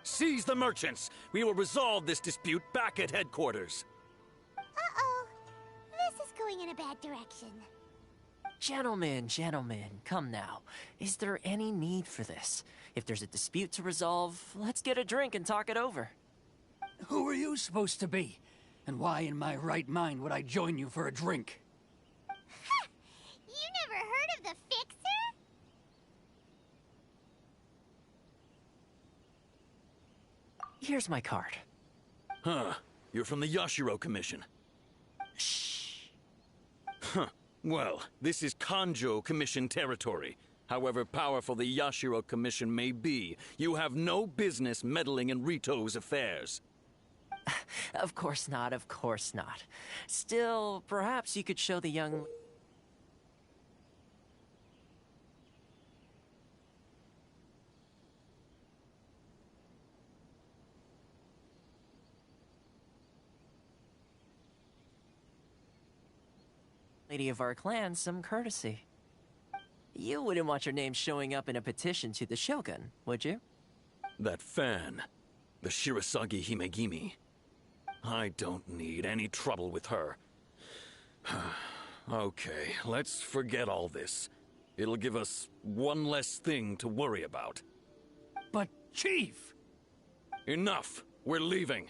Seize the merchants. We will resolve this dispute back at headquarters. Uh-oh. This is going in a bad direction. Gentlemen, come now. Is there any need for this? If there's a dispute to resolve, let's get a drink and talk it over. Who are you supposed to be? And why in my right mind would I join you for a drink? Ha! You never heard of the Fixer? Here's my card. Huh. You're from the Yashiro Commission. Shh. Huh. Well, this is Kanjo Commission territory. However powerful the Yashiro Commission may be, you have no business meddling in Rito's affairs. Of course not, of course not. Still, perhaps you could show the young... lady of our clan some courtesy. You wouldn't want your name showing up in a petition to the Shogun, would you? That fan, the Shirasagi Himegimi. I don't need any trouble with her. Okay, let's forget all this. It'll give us one less thing to worry about. But, Chief! Enough! We're leaving.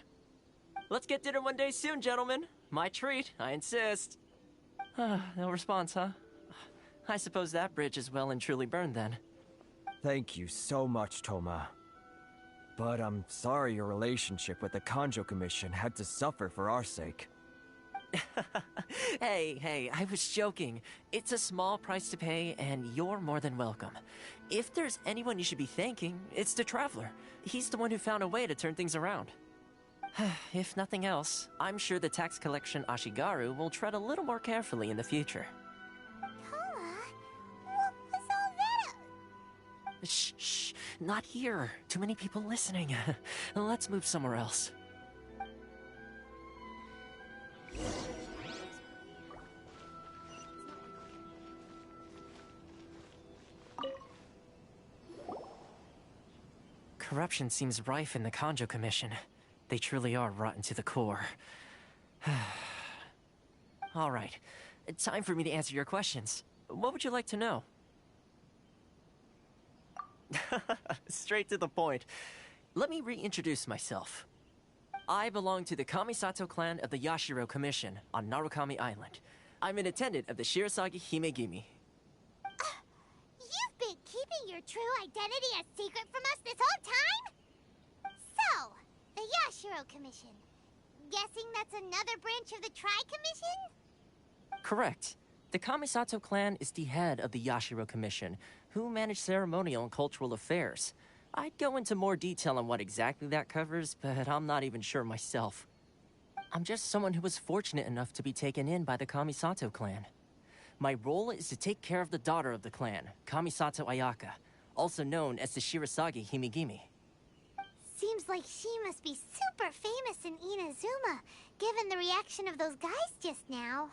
Let's get dinner one day soon, gentlemen. My treat, I insist. No response, huh? I suppose that bridge is well and truly burned then. Thank you so much, Toma. But I'm sorry your relationship with the Kanjo Commission had to suffer for our sake. Hey, I was joking. It's a small price to pay, and you're more than welcome. If there's anyone you should be thanking, it's the Traveler. He's the one who found a way to turn things around. If nothing else, I'm sure the tax collection Ashigaru will tread a little more carefully in the future. Toma? What was all that? Shh, not here. Too many people listening. Let's move somewhere else. Corruption seems rife in the Kanjo Commission. They truly are rotten to the core. All right, time for me to answer your questions. What would you like to know? Straight to the point. Let me reintroduce myself. I belong to the Kamisato clan of the Yashiro Commission on Narukami Island. I'm an attendant of the Shirasagi Himegimi. You've been keeping your true identity a secret from us this whole time? So, the Yashiro Commission. Guessing that's another branch of the Tri-Commission? Correct. The Kamisato clan is the head of the Yashiro Commission, who manage ceremonial and cultural affairs. I'd go into more detail on what exactly that covers, but I'm not even sure myself. I'm just someone who was fortunate enough to be taken in by the Kamisato clan. My role is to take care of the daughter of the clan, Kamisato Ayaka, also known as the Shirasagi Himegimi. Seems like she must be super famous in Inazuma, given the reaction of those guys just now.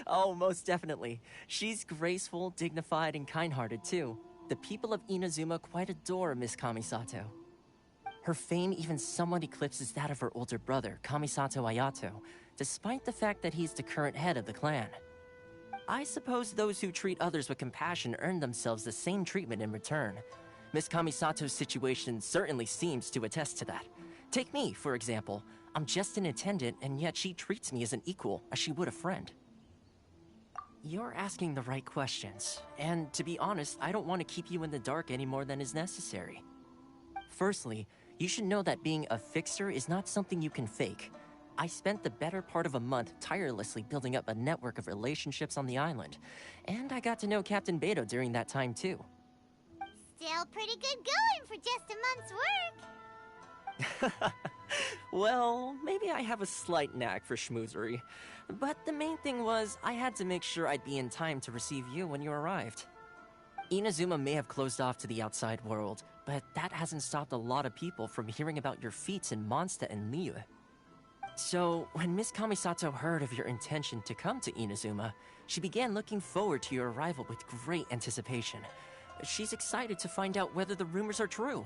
Oh, most definitely. She's graceful, dignified, and kind-hearted, too. The people of Inazuma quite adore Miss Kamisato. Her fame even somewhat eclipses that of her older brother, Kamisato Ayato, despite the fact that he's the current head of the clan. I suppose those who treat others with compassion earn themselves the same treatment in return. Miss Kamisato's situation certainly seems to attest to that. Take me, for example. I'm just an attendant, and yet she treats me as an equal, as she would a friend. You're asking the right questions, and to be honest, I don't want to keep you in the dark any more than is necessary. Firstly, you should know that being a fixer is not something you can fake. I spent the better part of a month tirelessly building up a network of relationships on the island, and I got to know Captain Beto during that time too. Still pretty good going for just a month's work. Well, maybe I have a slight knack for schmoozery. But the main thing was, I had to make sure I'd be in time to receive you when you arrived. Inazuma may have closed off to the outside world, but that hasn't stopped a lot of people from hearing about your feats in Mondstadt and Liyue. So, when Miss Kamisato heard of your intention to come to Inazuma, she began looking forward to your arrival with great anticipation. She's excited to find out whether the rumors are true.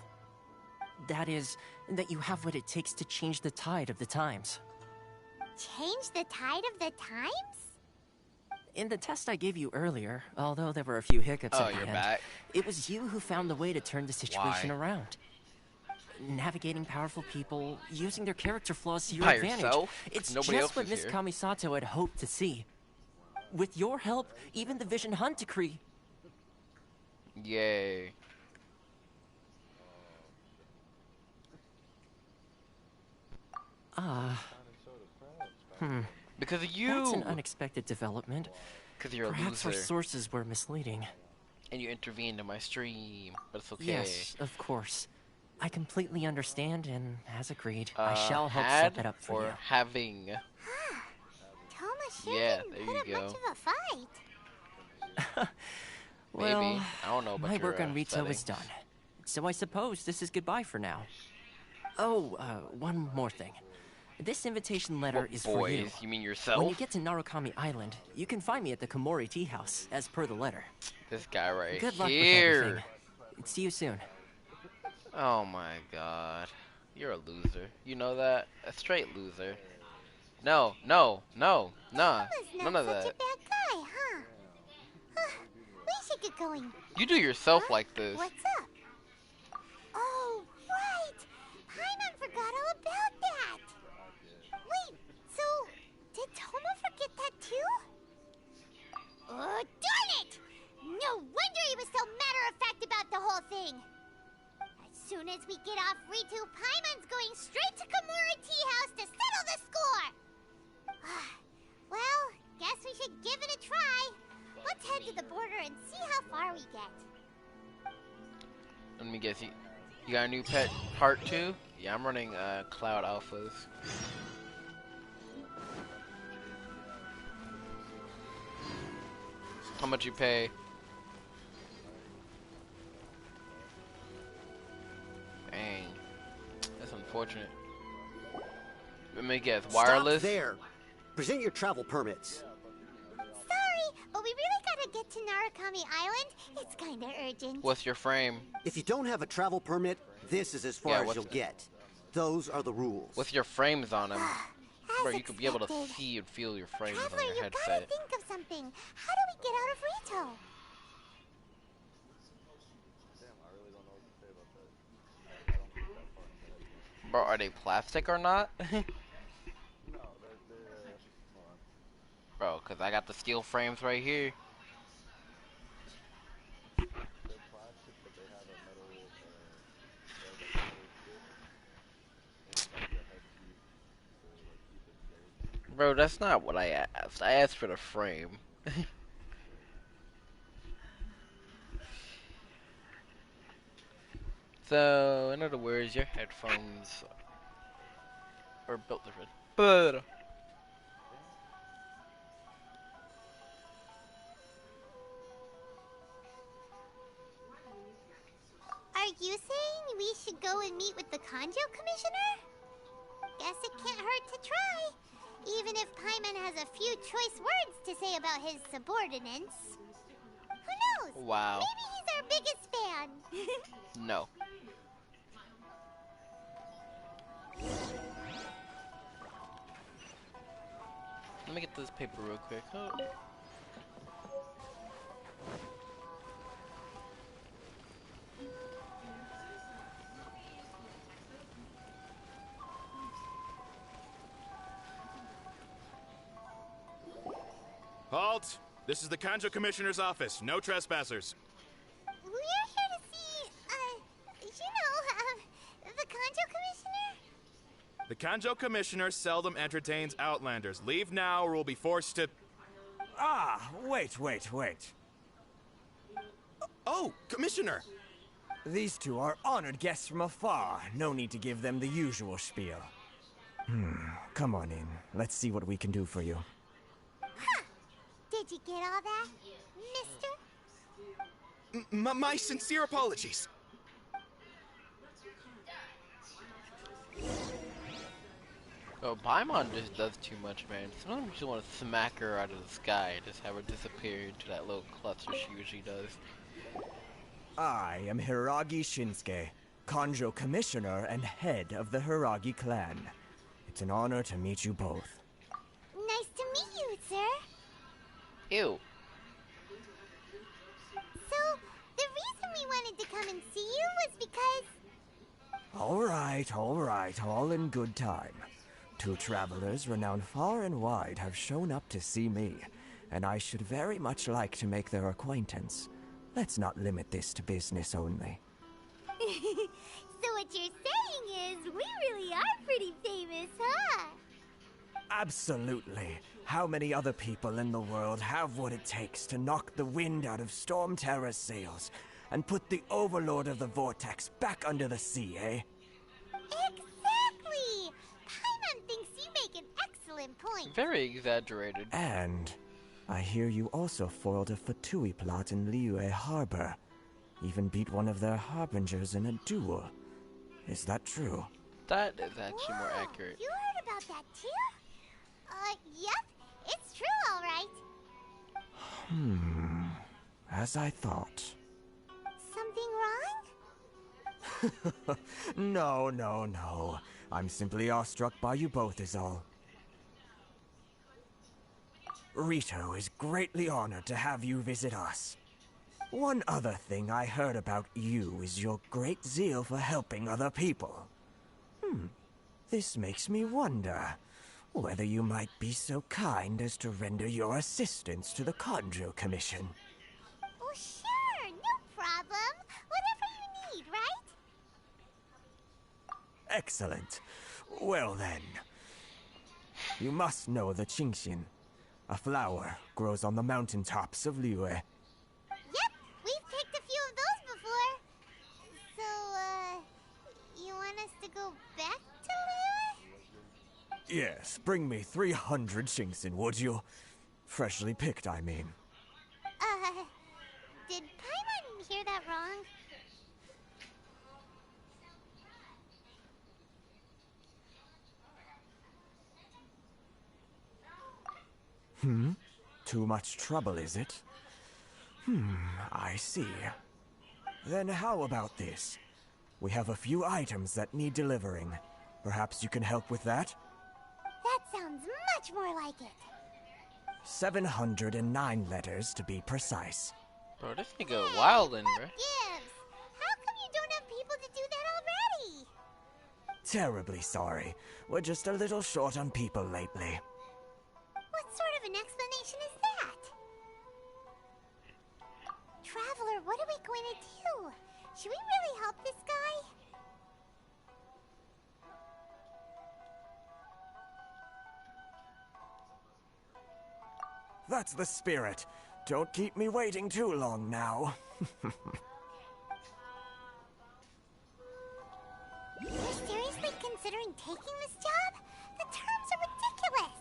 That is, that you have what it takes to change the tide of the times. Change the tide of the times? In the test I gave you earlier, although there were a few hiccups at the you're end, back. it was you who found the way to turn the situation around. Navigating powerful people, using their character flaws to your By advantage. yourself? It's Nobody just else what is Miss here. Kamisato had hoped to see. With your help, even the Vision Hunt decree. Yay. Because of you. That's an unexpected development. Because you're a Perhaps loser. our sources were misleading. And you intervened in my stream, but it's okay. Yes, of course. I completely understand, and as agreed, I shall help set had that up for or you. having? Toma sure Yeah, didn't there put you up go. much of a fight. Well, Maybe. I don't know about my your, work on Rito is settings. done. So I suppose this is goodbye for now. Oh, one more thing. This invitation letter is for you. Boys, you mean yourself? When you get to Narukami Island, you can find me at the Komori Tea House, as per the letter. This guy right Good luck here. with everything. See you soon. Oh my god. You're a loser. You know that? A straight loser. No, no, no, nah. Toma's None not of such that. a bad guy, huh? We should get going. You do yourself like this. What's up? Oh, right! Paimon forgot all about that! Wait, so, did Toma forget that too? Oh, darn it! No wonder he was so matter-of-fact about the whole thing! As soon as we get off Ritu, Paimon's going straight to Komori Tea House to settle the score! Well, guess we should give it a try. Let's head to the border and see how far we get. Let me guess. You got a new pet part 2? Yeah, I'm running Cloud Alphas. How much you pay? Dang. That's unfortunate. Let me guess. Wireless? Stop there. Present your travel permits. Sorry, but we really gotta get to Narukami Island. It's kinda urgent. What's your frame? If you don't have a travel permit, this is as far Yeah, as what's you'll the- get. Those are the rules. What's your frames on them? As Bro, you could be able to expected. see and feel your frames Traveler, on your you gotta headset. think of something. How do we get out of Rito? Bro, are they plastic or not? Bro, cause I got the steel frames right here. Bro, that's not what I asked. I asked for the frame. So, in other words, your headphones are built different. But Are you saying we should go and meet with the Kanjo Commissioner? Guess it can't hurt to try. Even if Paimon has a few choice words to say about his subordinates. Who knows? wow. Maybe he's our biggest fan. No. Let me get this paper real quick. Oh. Halt! This is the Kanjo Commissioner's office. No trespassers. We're here to see, the Kanjo Commissioner? The Kanjo Commissioner seldom entertains Outlanders. Leave now or we'll be forced to... Ah, wait. Oh, Commissioner! These two are honored guests from afar. No need to give them the usual spiel. Come on in. Let's see what we can do for you. Huh. Did you get all that, mister? My sincere apologies. Oh, Paimon just does too much, man. Sometimes you just want to smack her out of the sky and just have her disappear into that little cluster she usually does. I am Hiragi Shinsuke, Kanjo Commissioner and head of the Hiragi clan. It's an honor to meet you both. Nice to meet you, sir. Ew. So, the reason we wanted to come and see you was because... All right, all in good time. Two travelers renowned far and wide have shown up to see me, and I should very much like to make their acquaintance. Let's not limit this to business only. So what you're saying is, we really are pretty famous, huh? Absolutely. How many other people in the world have what it takes to knock the wind out of Storm Terror's sails and put the Overlord of the Vortex back under the sea, eh? Exactly! Paimon thinks you make an excellent point. Very exaggerated. And I hear you also foiled a Fatui plot in Liyue Harbor. Even beat one of their harbingers in a duel. Is that true? That is actually more accurate. You heard about that too? Yep. It's true, all right. As I thought. Something wrong? No. I'm simply awestruck by you both is all. Rito is greatly honored to have you visit us. One other thing I heard about you is your great zeal for helping other people. This makes me wonder whether you might be so kind as to render your assistance to the Kanjo Commission. Oh, sure, no problem. Whatever you need, right? Excellent. Well then, you must know the Genshin. A flower grows on the mountaintops of Liyue. Yep, we've picked a few of those before. So, you want us to go back to Liyue? Yes, bring me 300 Genshin, would you? Freshly picked, I mean. Did Paimon hear that wrong? Too much trouble, is it? I see. Then how about this? We have a few items that need delivering. Perhaps you can help with that? That sounds much more like it. 709 letters to be precise. Bro, this nigga wildin', bro. Gives. How come you don't have people to do that already? Terribly sorry. We're just a little short on people lately. What sort of an explanation is that? Traveler, what are we going to do? Should we really help this guy? That's the spirit. Don't keep me waiting too long now. You're seriously considering taking this job? The terms are ridiculous!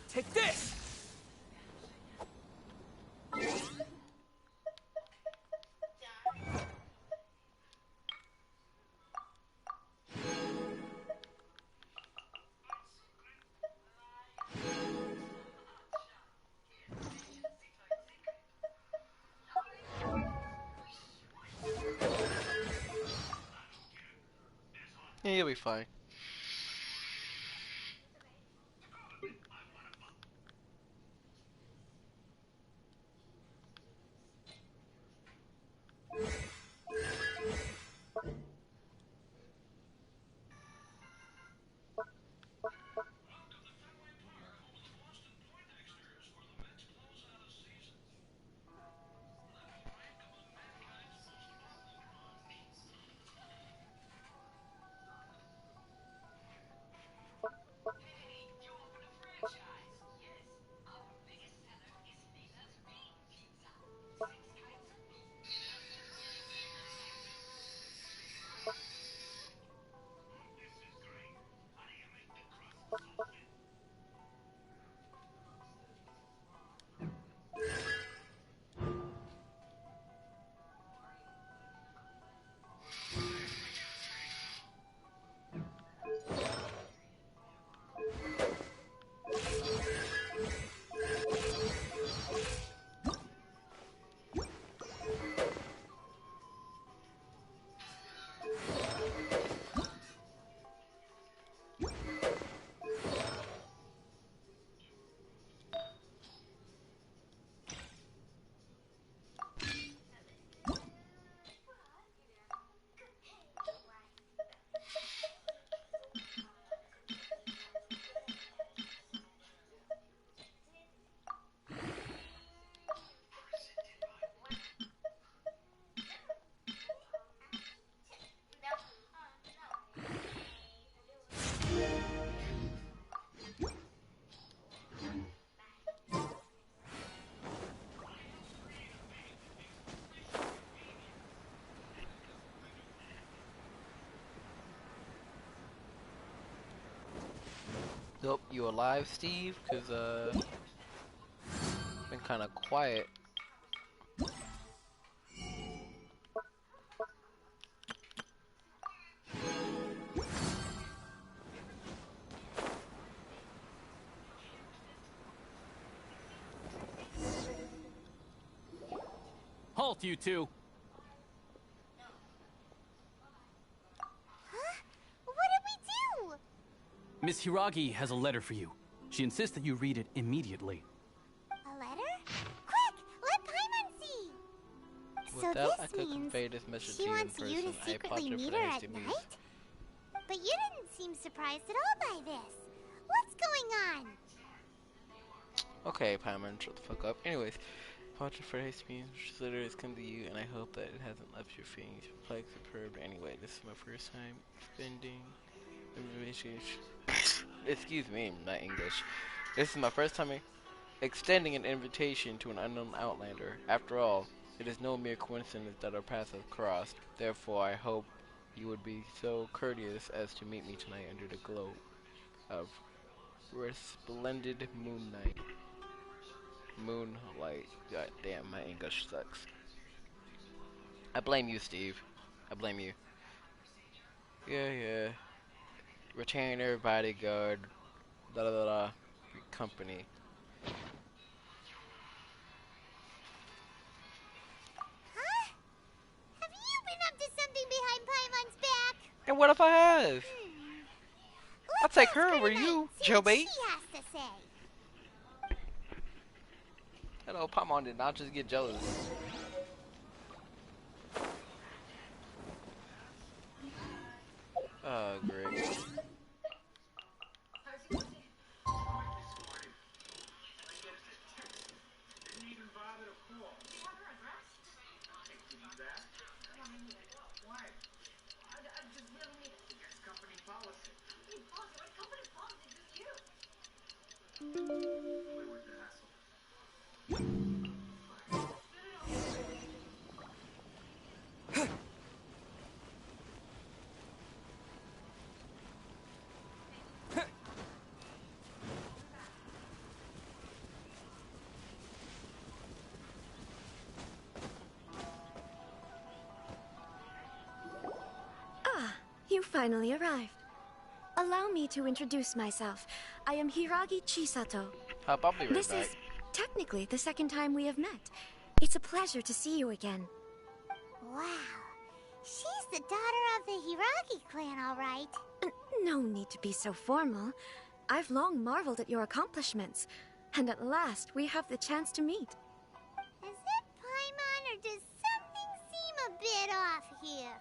Take this! Yeah, you'll be fine. Nope, you alive, Steve? Cause been kind of quiet. Halt, you two! Huh? What did we do? Miss Hiragi has a letter for you. She insists that you read it immediately. A letter? Quick, let Paimon see! With So that, I this could means convey this message she to you in wants person. you to I secretly apologize meet for her the at hasty moves. night? But you didn't seem surprised at all by this. What's going on? Okay, Paimon, shut the fuck up. Anyways, apologies for the hasty moves. This letter has come to you, and I hope that it hasn't left your feelings perplexed or perturbed. Anyway, this is my first time spending information. Excuse me, not English. This is my first time extending an invitation to an unknown outlander. After all, it is no mere coincidence that our paths have crossed. Therefore, I hope you would be so courteous as to meet me tonight under the glow of resplendent moonlight. Moonlight. God damn, my English sucks. I blame you, Steve. I blame you. Yeah. Retainer, bodyguard, da da da da. Company. Huh? Have you been up to something behind Paimon's back? And what if I have? I'll Let's take ask her over tonight, you, see what Joe she has to say. Hello, Paimon did not just get jealous. Oh, great. You finally arrived. Allow me to introduce myself. I am Hiragi Chisato. I'll be right This back. is technically the second time we have met. It's a pleasure to see you again. Wow. She's the daughter of the Hiragi clan, all right. No need to be so formal. I've long marveled at your accomplishments. And at last, we have the chance to meet. Is it Paimon, or does something seem a bit off here?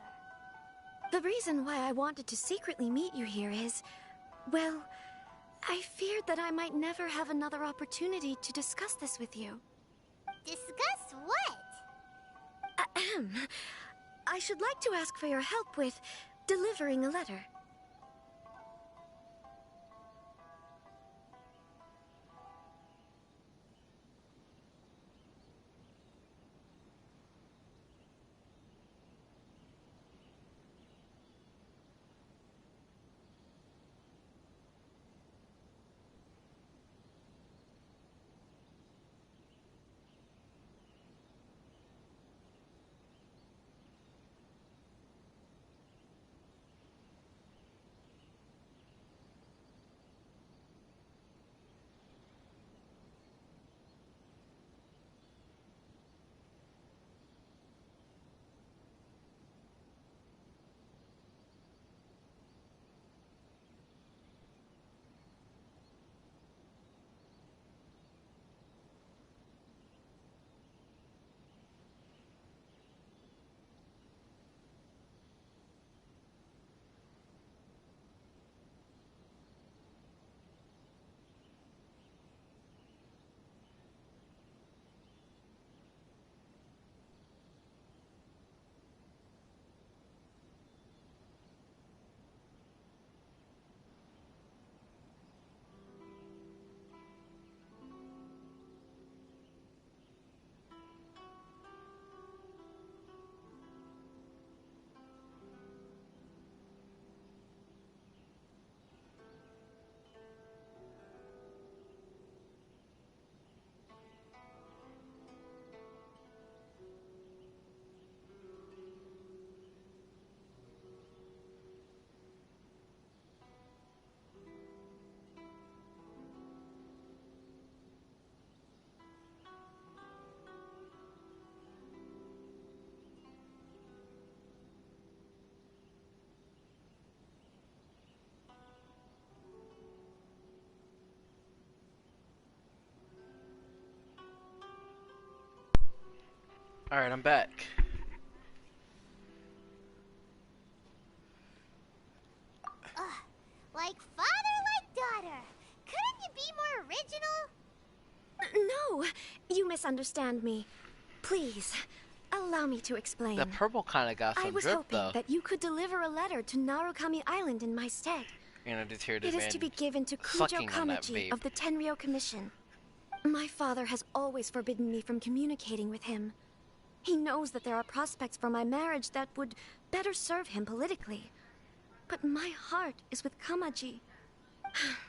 The reason why I wanted to secretly meet you here is, well, I feared that I might never have another opportunity to discuss this with you. Discuss what? Ahem. I should like to ask for your help with delivering a letter. Alright, I'm back. Like father, like daughter. Couldn't you be more original? No, you misunderstand me. Please, allow me to explain. The purple kind of got some I was drip, hoping though. that you could deliver a letter to Narukami Island in my stead. You know, just hear It this is man to be given to Kujo sucking on that Kamaji vape. of the Tenryou Commission. My father has always forbidden me from communicating with him. He knows that there are prospects for my marriage that would better serve him politically. But my heart is with Kamaji.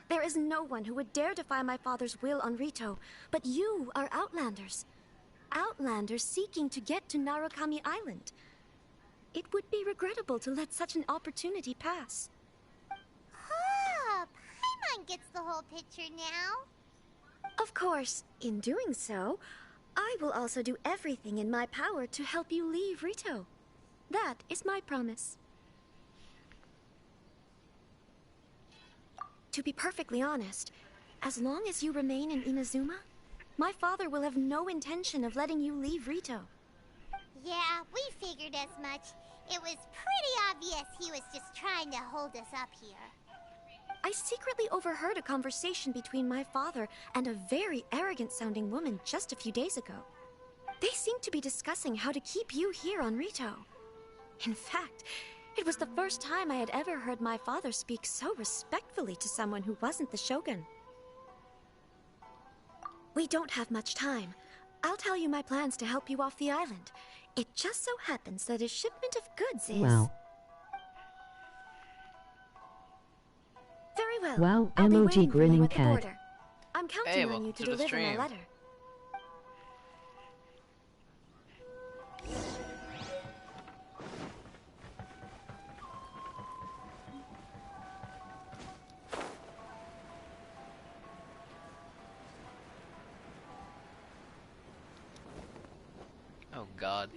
There is no one who would dare defy my father's will on Rito, but you are Outlanders. Outlanders seeking to get to Narukami Island. It would be regrettable to let such an opportunity pass. Ah, Paimon gets the whole picture now. Of course, in doing so, I will also do everything in my power to help you leave Rito. That is my promise. To be perfectly honest, as long as you remain in Inazuma, my father will have no intention of letting you leave Rito. Yeah, we figured as much. It was pretty obvious he was just trying to hold us up here. I secretly overheard a conversation between my father and a very arrogant-sounding woman just a few days ago. They seemed to be discussing how to keep you here on Rito. In fact, it was the first time I had ever heard my father speak so respectfully to someone who wasn't the Shogun. We don't have much time. I'll tell you my plans to help you off the island. It just so happens that a shipment of goods is... Wow. Very well. Wow, I'll be emoji waiting for you grinning at the cat. border. I'm counting Hey, on welcome you to to the deliver my stream. letter. Oh god.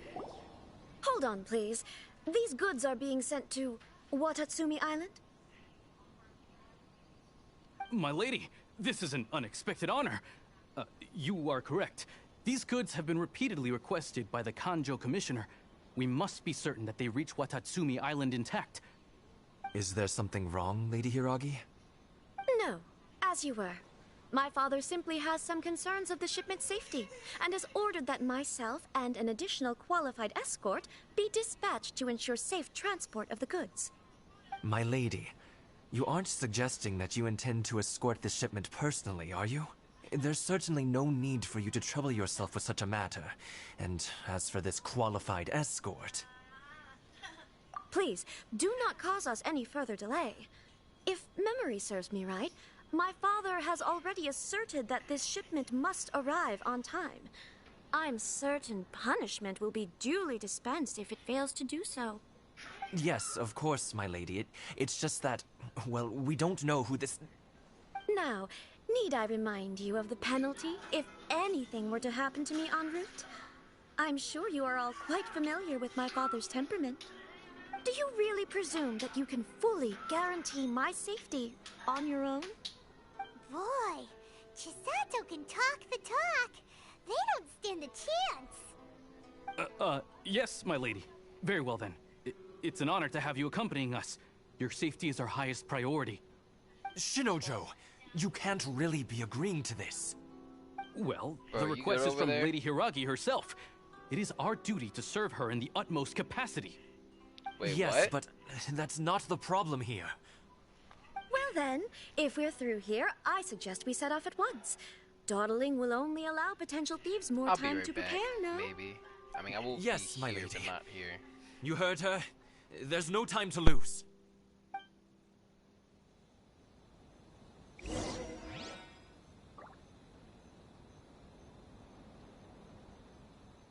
Hold on, please. These goods are being sent to Watatsumi Island? My lady, this is an unexpected honor. You are correct. These goods have been repeatedly requested by the Kanjo Commissioner. We must be certain that they reach Watatsumi Island intact. Is there something wrong, Lady Hiragi? No, as you were. My father simply has some concerns of the shipment's safety, and has ordered that myself and an additional qualified escort be dispatched to ensure safe transport of the goods. My lady, you aren't suggesting that you intend to escort this shipment personally, are you? There's certainly no need for you to trouble yourself with such a matter. And as for this qualified escort... Please, do not cause us any further delay. If memory serves me right, my father has already asserted that this shipment must arrive on time. I'm certain punishment will be duly dispensed if it fails to do so. Yes, of course, my lady. It's just that, well, we don't know who this... Now, need I remind you of the penalty if anything were to happen to me en route? I'm sure you are all quite familiar with my father's temperament. Do you really presume that you can fully guarantee my safety on your own? Boy, Chisato can talk the talk. They don't stand a chance. Yes, my lady. Very well then. It's an honor to have you accompanying us. Your safety is our highest priority. Shinojo, you can't really be agreeing to this. Well, Bro, the you request good is over from there? Lady Hiragi herself. It is our duty to serve her in the utmost capacity. Wait, yes, what? but that's not the problem here. Well then, if we're through here, I suggest we set off at once. Dawdling will only allow potential thieves more I'll be time right to back, prepare, no? maybe. I mean, I will Yes, be my here, lady. but not here. You heard her? There's no time to lose.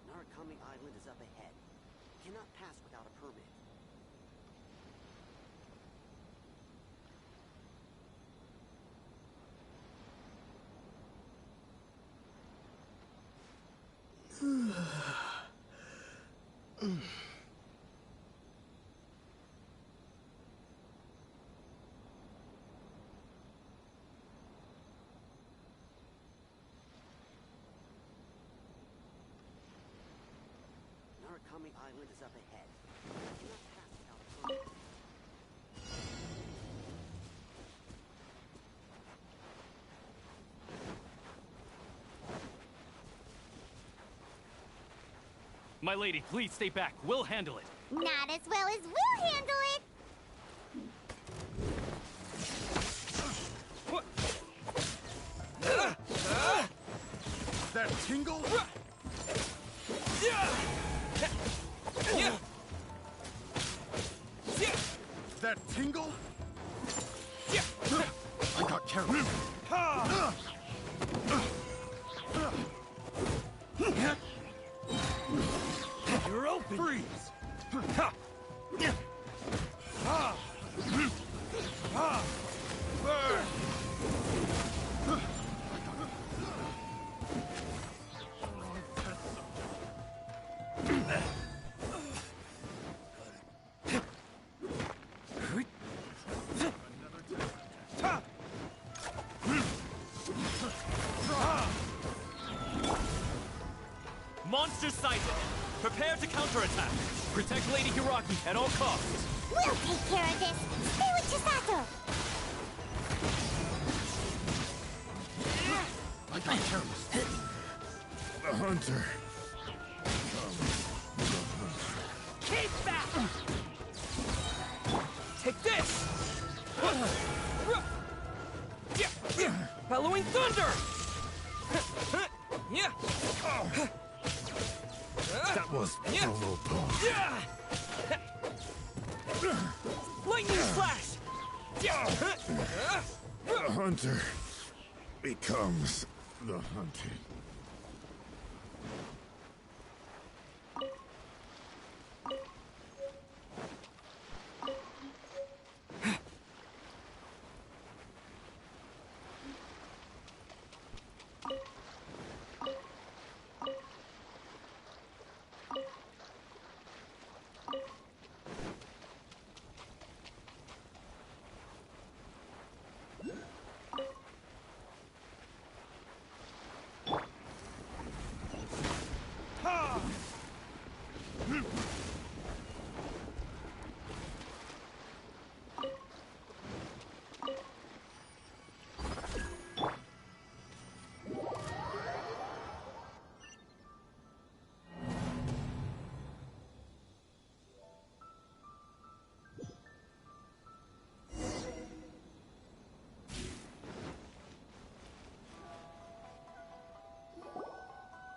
Narukami Island is up ahead. Cannot pass without a permit. is up ahead. Cannot pass without a permit. My lady, please stay back. We'll handle it. Not as well as we'll handle it! That tingle? That tingle? I got careless. You're open! Freeze! Burn! Monster sighted. Prepare to counterattack. Protect Lady Hiraki at all costs. We'll take care of this! Stay with Chisato! I got careless. The hunter. Keep back! Take this! Bellowing thunder! That was promo pause. Lightning flash! The hunter becomes the hunted.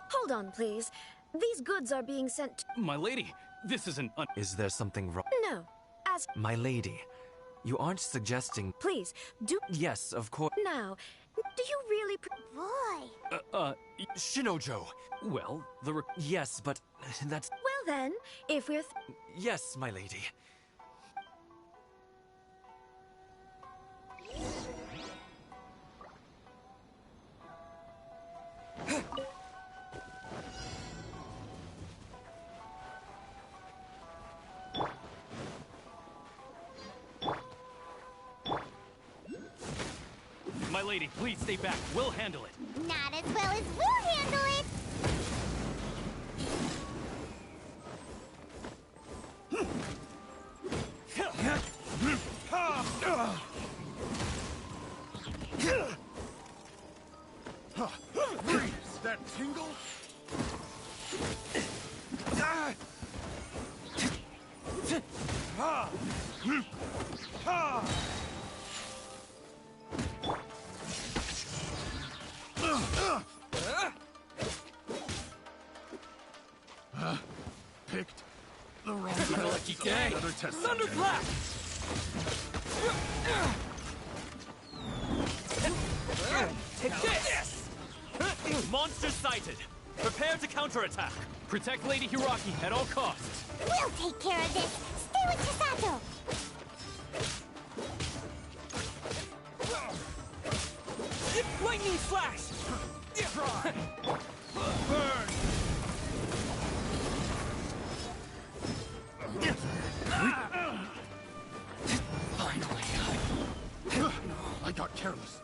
Hold on, please. These goods are being sent. My lady, this isn't Is there something wrong? No. As. My lady, you aren't suggesting... Please, do. Yes, of course. Now, do you really. Boy! Shinojo. Well, Yes, but that's... Well then, if we're. Yes, my lady. My lady, please stay back. We'll handle it. Not as well as we'll handle it! Freeze! That tingle? Picked the wrong Lucky day. Another test. Thunderclap! Take this! Monster sighted. Prepare to counterattack. Protect Lady Hiraki at all costs. We'll take care of this! Stay with Chisato! Lightning flash! Try! Burn! Finally, I got careless.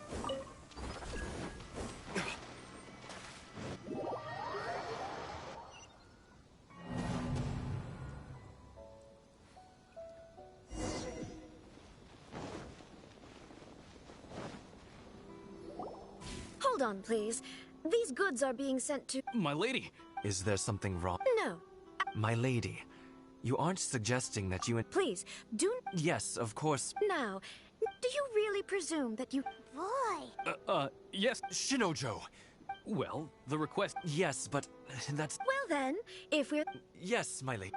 Hold on, please. These goods are being sent to... My lady! Is there something wrong? No. My lady, you aren't suggesting that you... Please, do... Yes, of course. Now, do you really presume that you... Boy! Yes. Shinojo! Well, the request... Yes, but that's... Well then, if we're... Yes, my lady.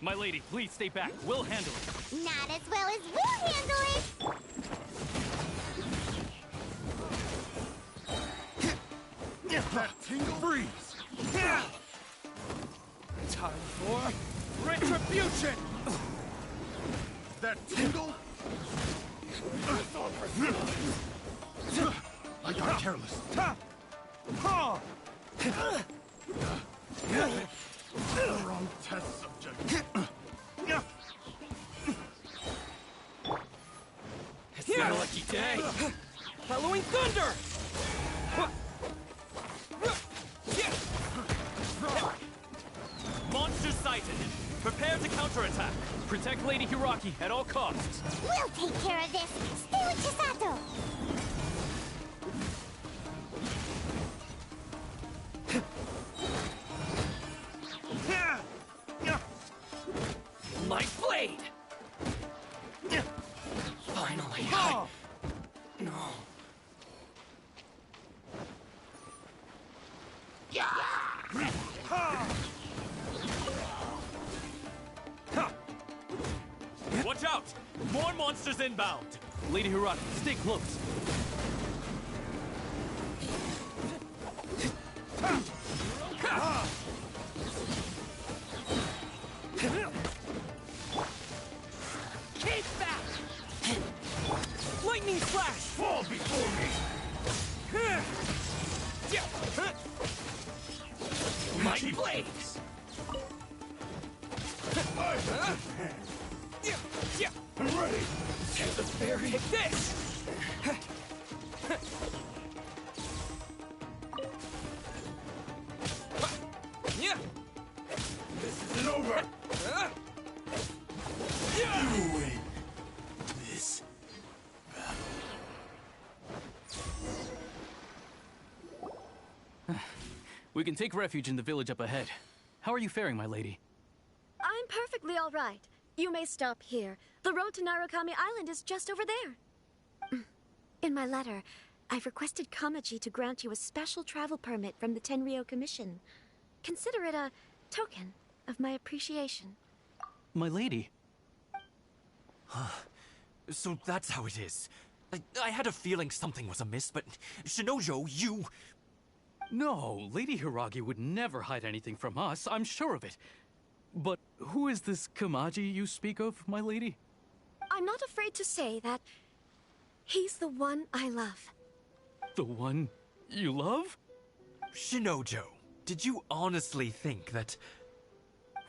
My lady, please stay back. We'll handle it. Not as well as we'll handle it! That tingle freeze! Time for retribution! That tingle? I got careless. Wrong test subject. It's my lucky day. Halloween thunder! Monster sighted. Prepare to counterattack. Protect Lady Hiraki at all costs. We'll take care of this! Stay with Chisato! My blade! Finally, No. Watch out! More monsters inbound! Lady Hiraki, stay close. Keep back! Lightning flash! Fall before me! My blades! I'm ready! Take this! This isn't over! You win this We can take refuge in the village up ahead. How are you faring, my lady? I'm perfectly all right. You may stop here. The road to Narukami Island is just over there. In my letter, I've requested Kamaji to grant you a special travel permit from the Tenryou Commission. Consider it a token of my appreciation. My lady. So that's how it is. I had a feeling something was amiss, but Shinojo, you... No, Lady Hiragi would never hide anything from us, I'm sure of it. But who is this Kamaji you speak of, my lady? I'm not afraid to say that he's the one I love. The one you love? Shinojo, did you honestly think that...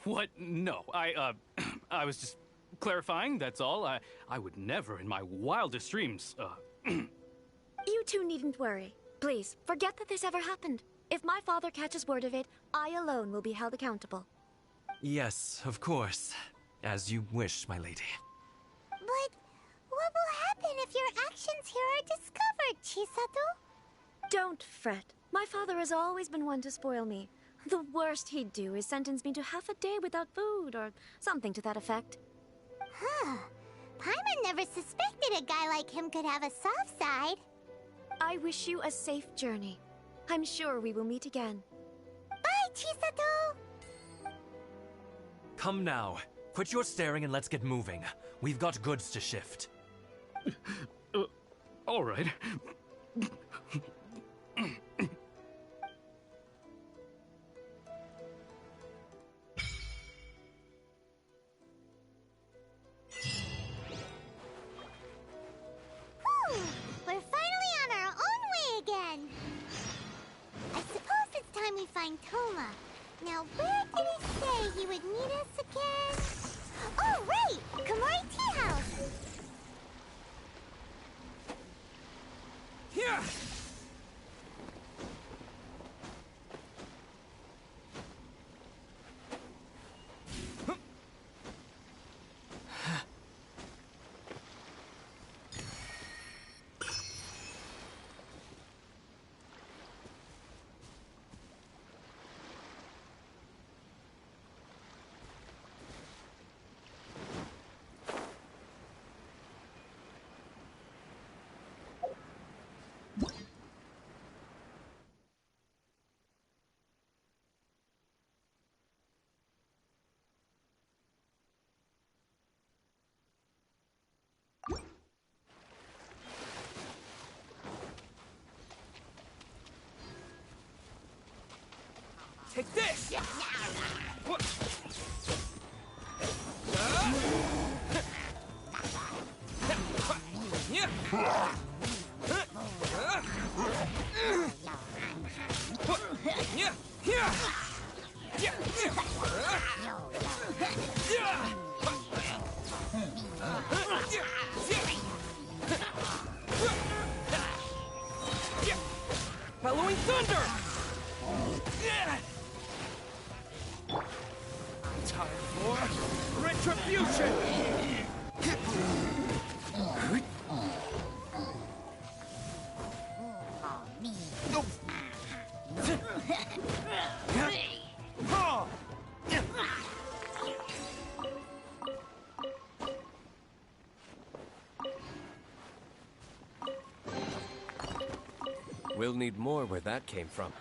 What? No, I was just clarifying, that's all. I would never in my wildest dreams, You two needn't worry. Please, forget that this ever happened. If my father catches word of it, I alone will be held accountable. Yes, of course. As you wish, my lady. But what will happen if your actions here are discovered, Chisato? Don't fret. My father has always been one to spoil me. The worst he'd do is sentence me to half a day without food, or something to that effect. Huh. Paimon never suspected a guy like him could have a soft side. I wish you a safe journey. I'm sure we will meet again. Bye, Chisato! Come now. Quit your staring and let's get moving. We've got goods to shift. All right. We're finally on our own way again! I suppose it's time we find Toma. Now, where did he say he would meet us again? Oh, right! Komori Tea House! Bellowing thunder! Time for retribution! We'll need more where that came from.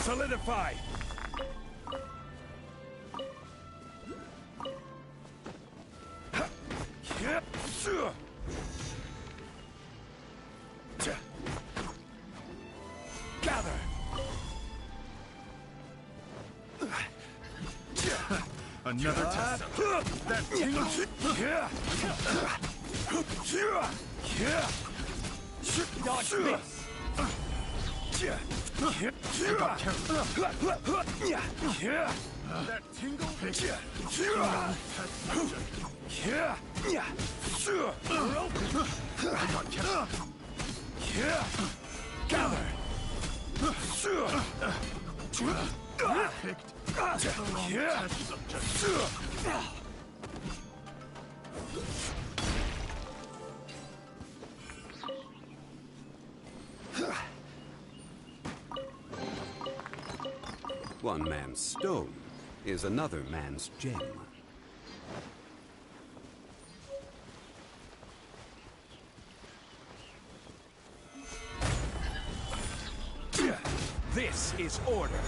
Solidify! Gather! Another test. That Dodge this! That tingle? Gather! One man's stone is another man's gem. This is order.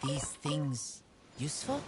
These things useful?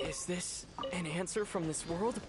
Is this an answer from this world?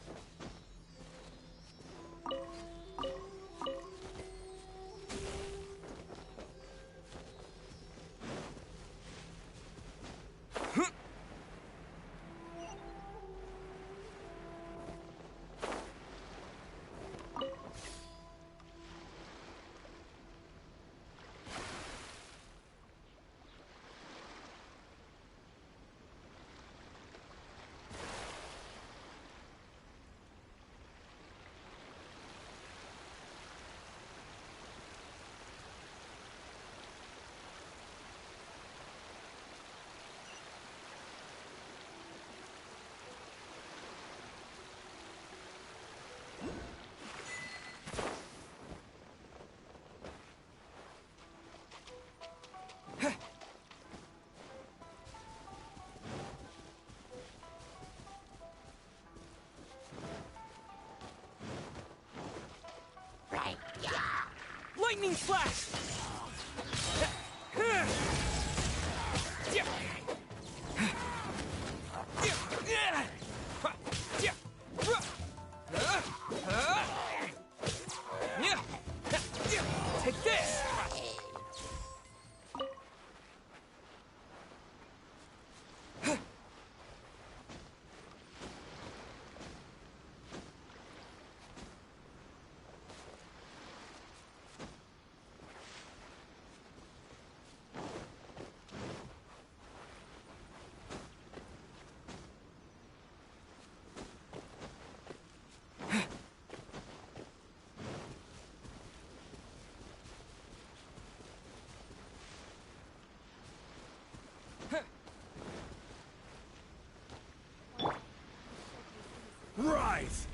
Lightning flash! Take this! Rise!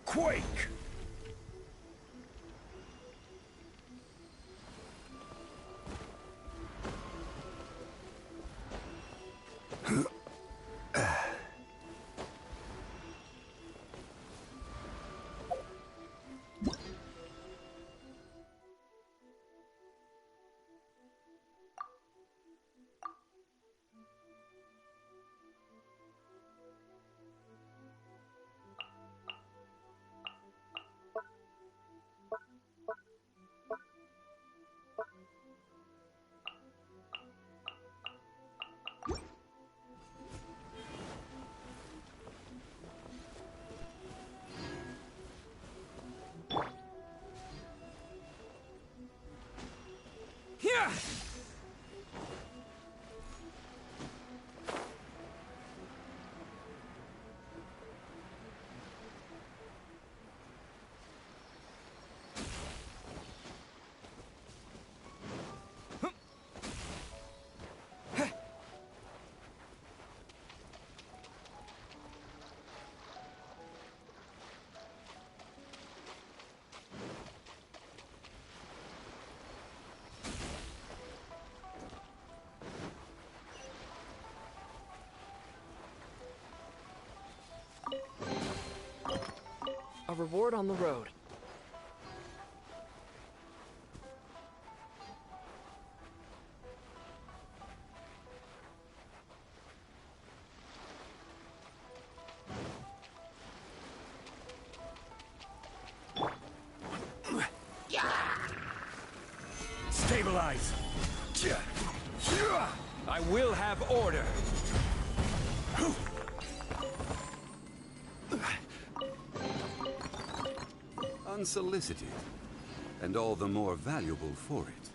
Quake! Yeah! A reward on the road. Stabilize! I will have order! unsolicited, and all the more valuable for it.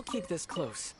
I'll keep this close.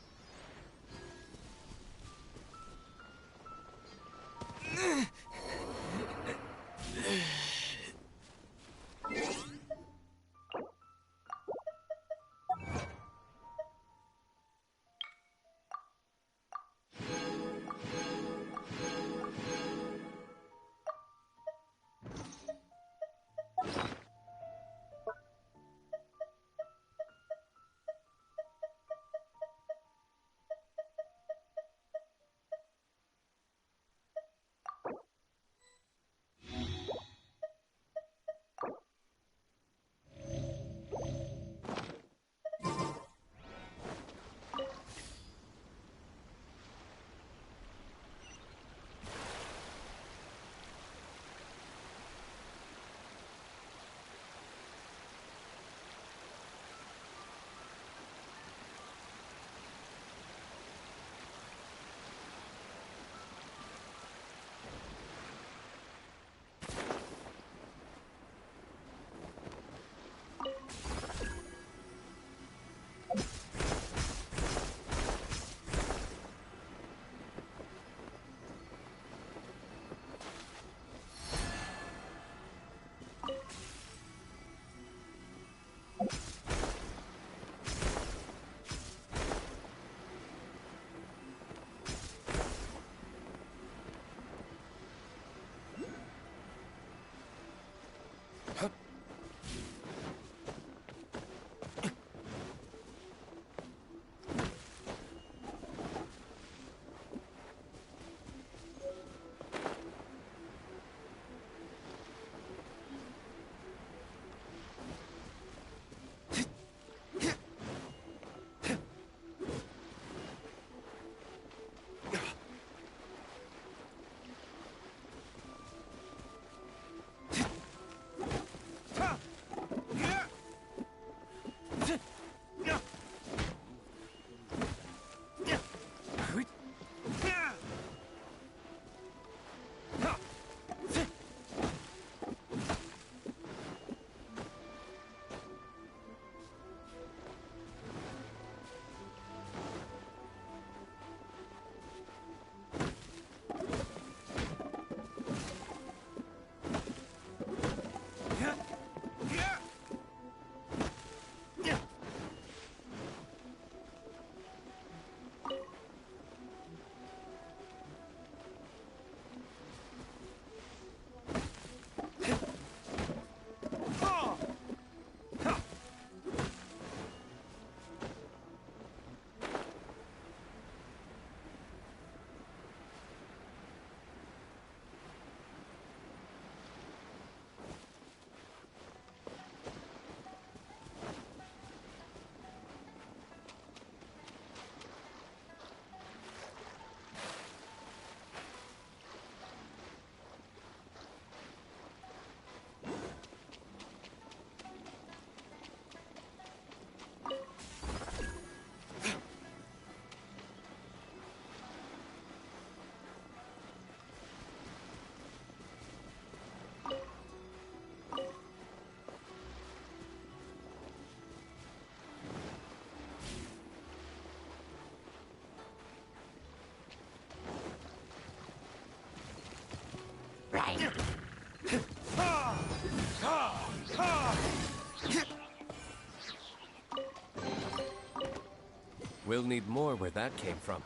We'll need more where that came from.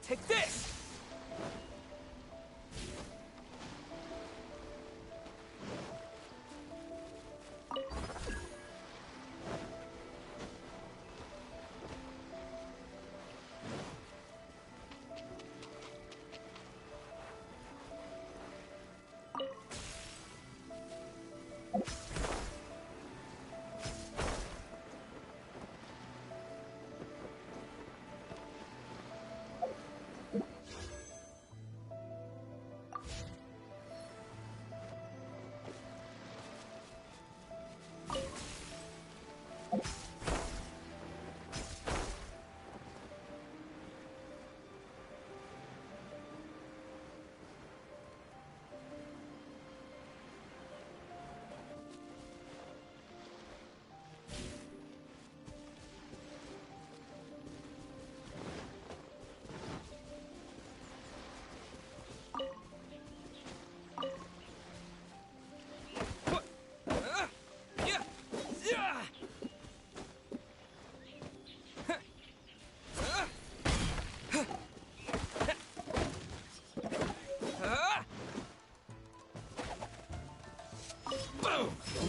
Take this!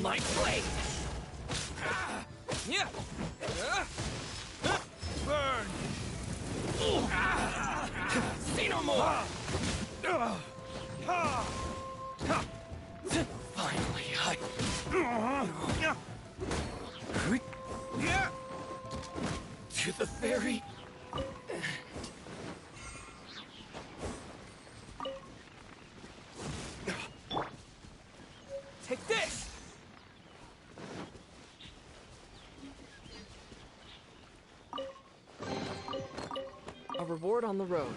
My blade! Yeah! Burn! See no more! Finally, to the ferry? Take this! A reward on the road.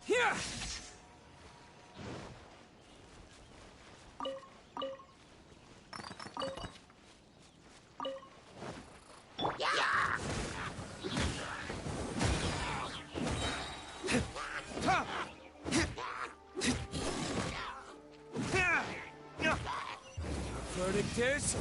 Here! Verdict is...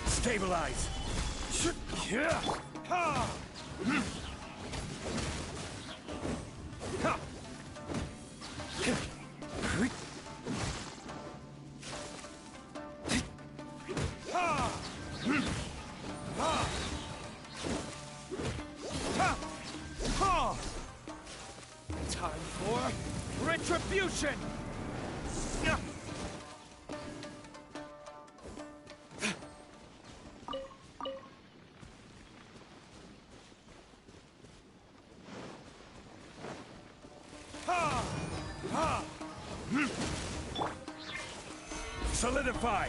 Stabilize! Time for retribution! Solidify!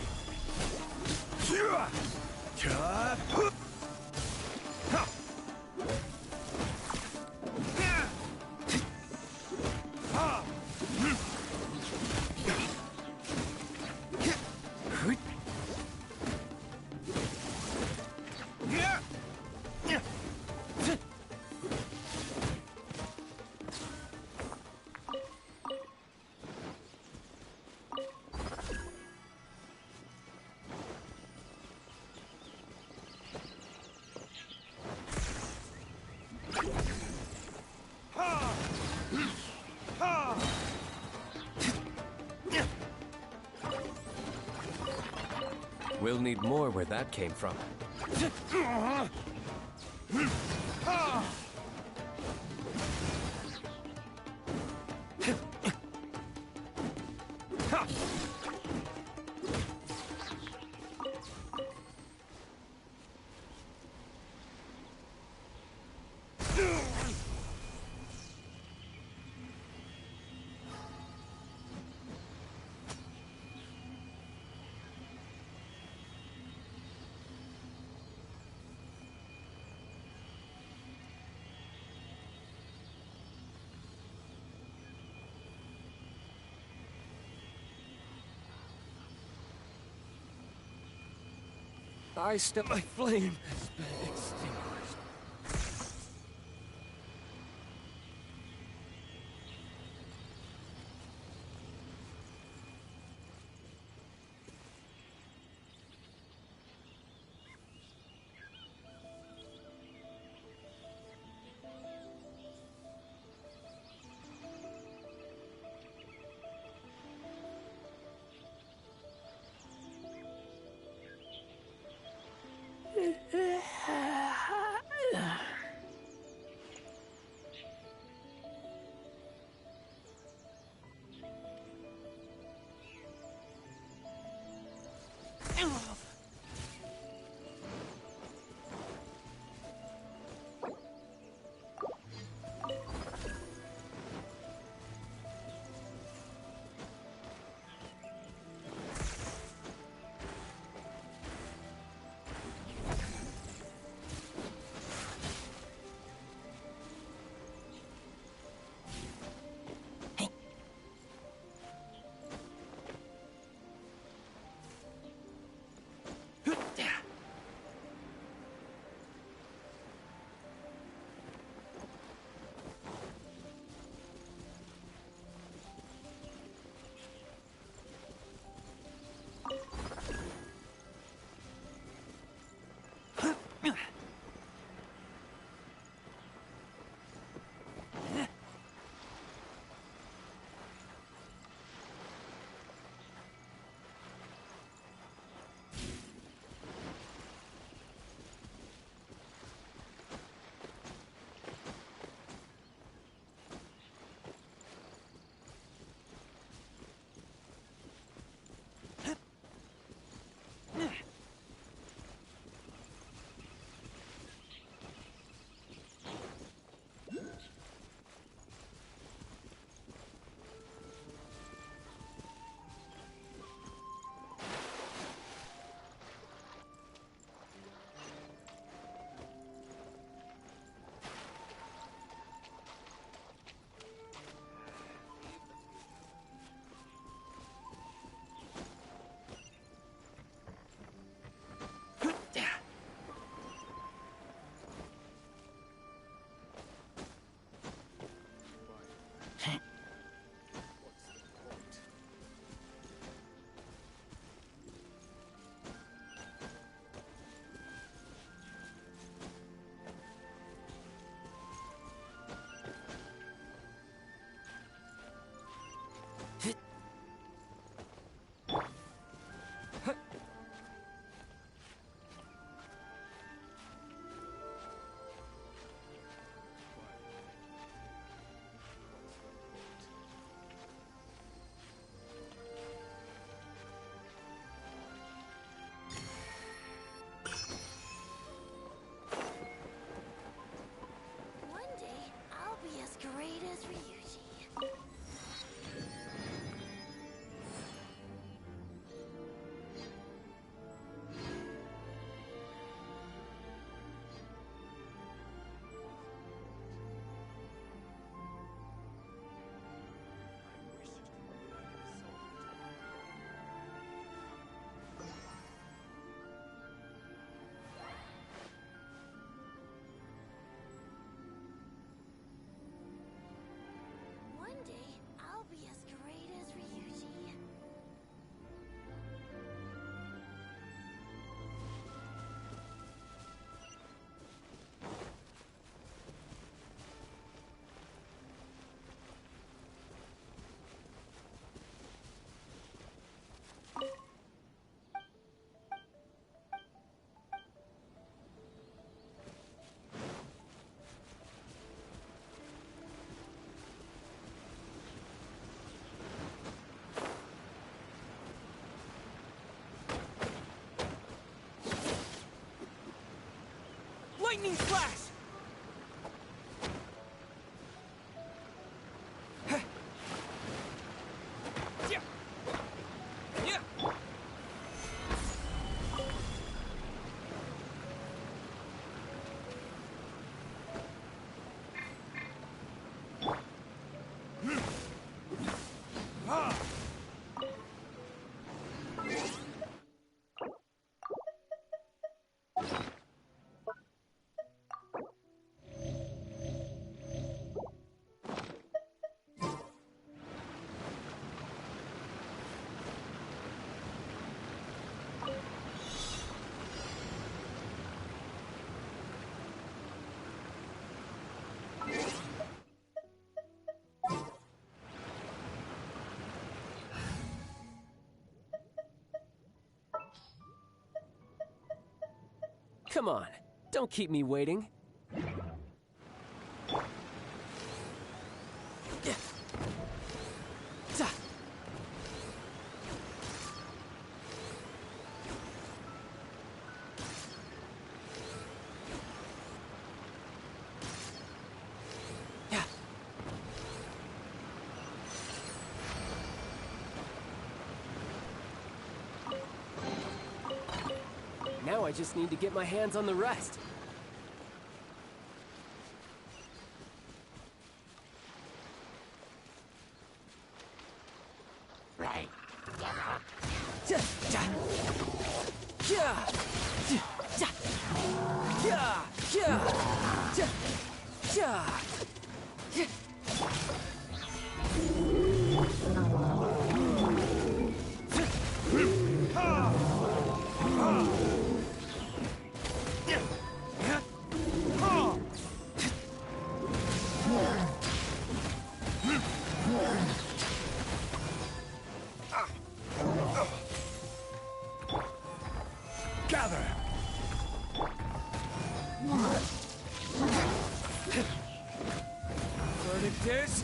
We'll need more where that came from. I still... My flame has been extinguished. Lightning Slash! Come on, don't keep me waiting. Now I just need to get my hands on the rest. Right. Gather! Verdict is...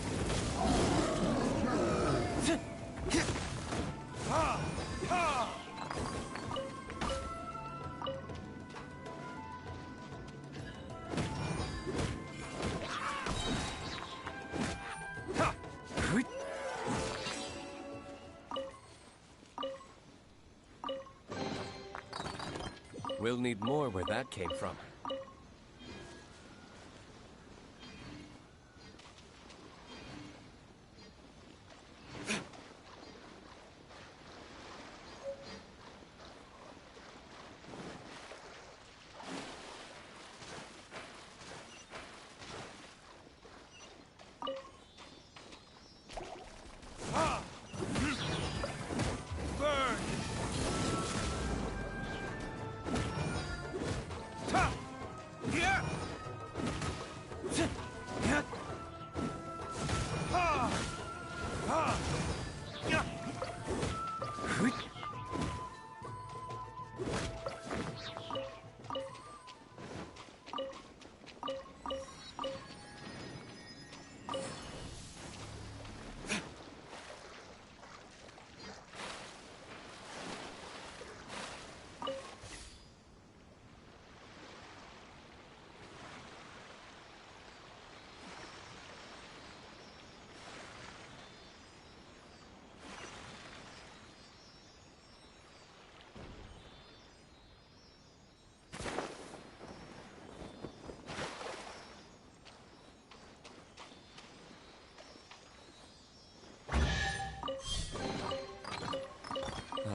We'll need more where that came from.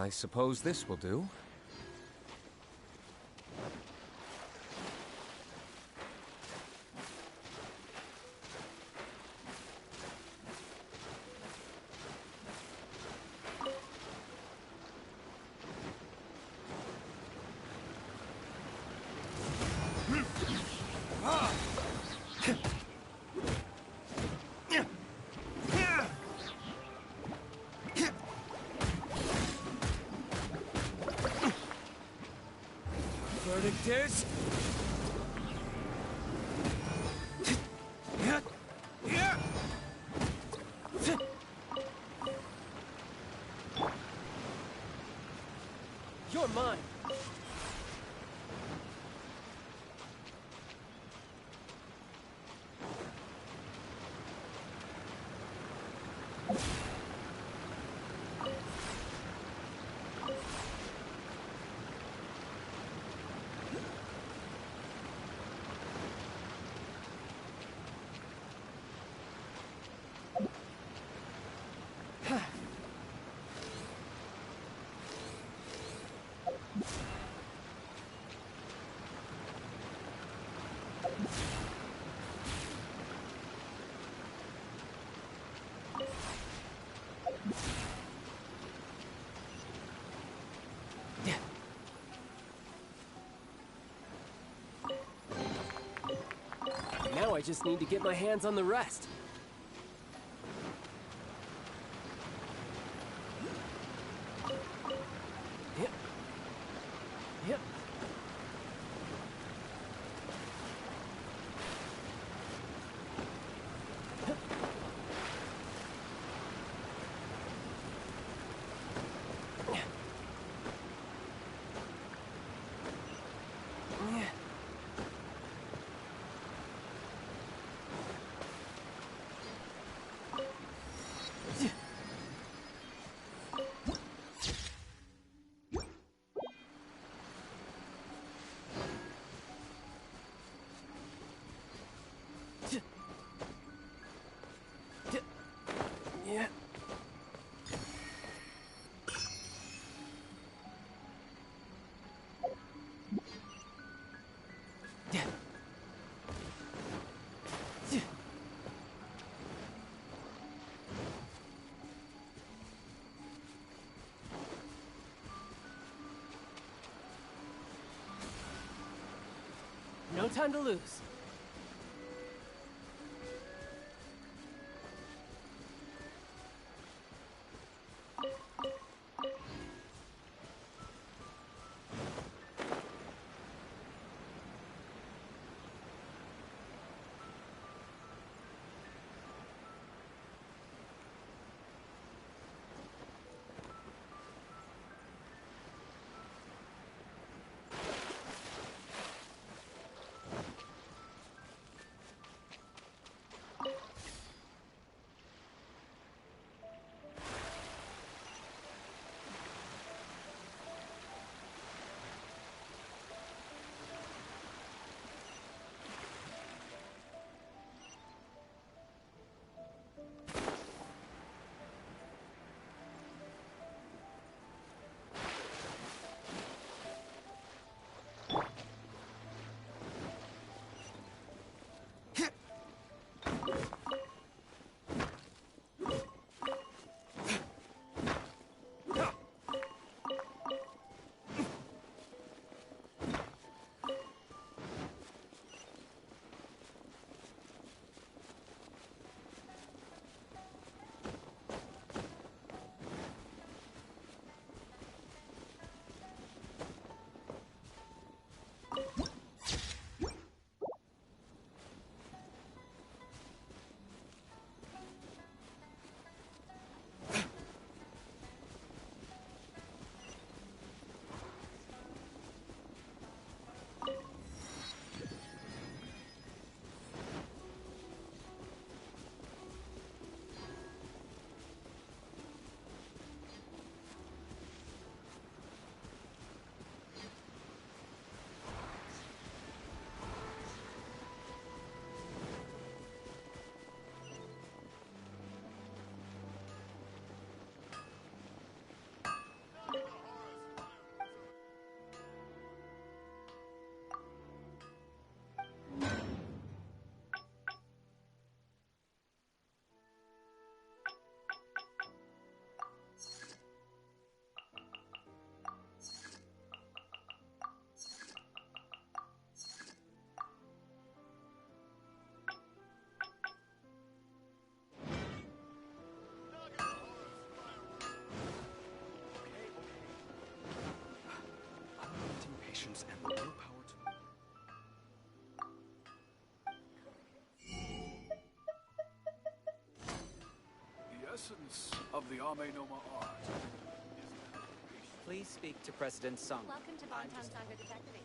I suppose this will do. Verdict is... You're mine. Now I just need to get my hands on the rest. Yep. Yep. Yeah. No time to lose. Patience and the willpower to... The essence of the Ame Noma art. Please speak to President Sung. Welcome to Bonton Sanga Detective Agency.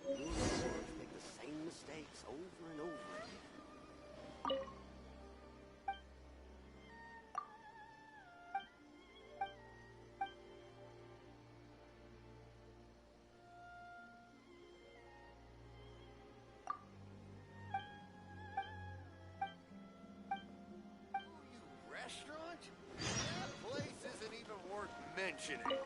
Rulers make the same mistakes over and over again. Restaurant? That place isn't even worth mentioning.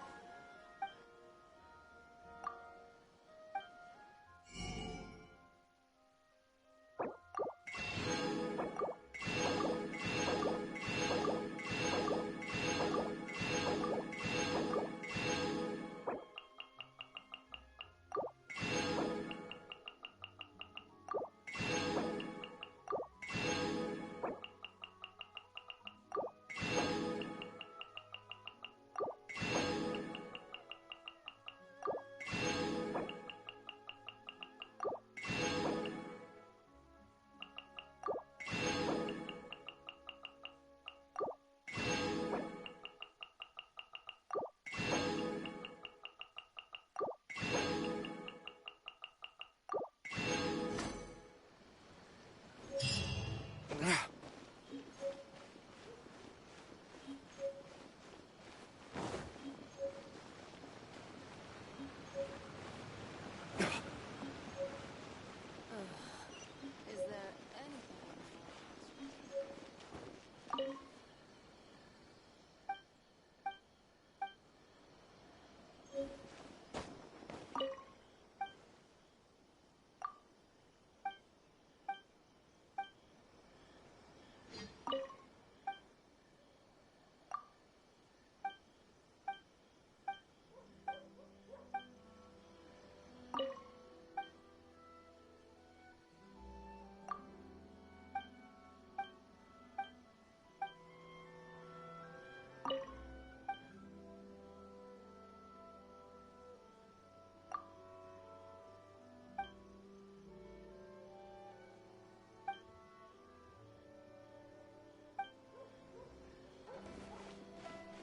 Is there anything?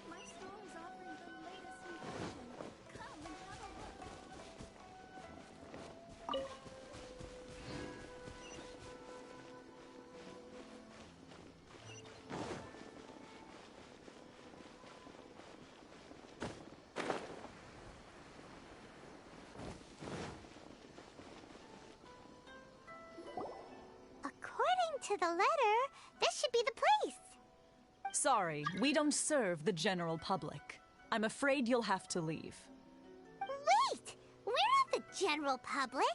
My store is offering the latest in fashion. Come and have a look. According to the letter, this should be the place. Sorry, we don't serve the general public. I'm afraid you'll have to leave. Wait! We're not the general public.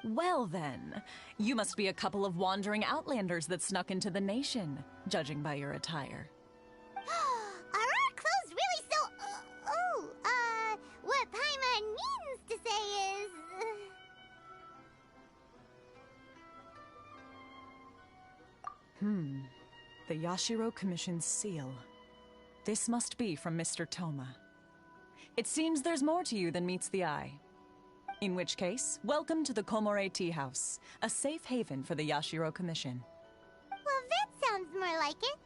Well then, you must be a couple of wandering outlanders that snuck into the nation, judging by your attire. Are our clothes really so... what Paimon means to say is... The Yashiro Commission's seal. This must be from Mr. Toma. It seems there's more to you than meets the eye. In which case, welcome to the Komore Tea House, a safe haven for the Yashiro Commission. Well, that sounds more like it.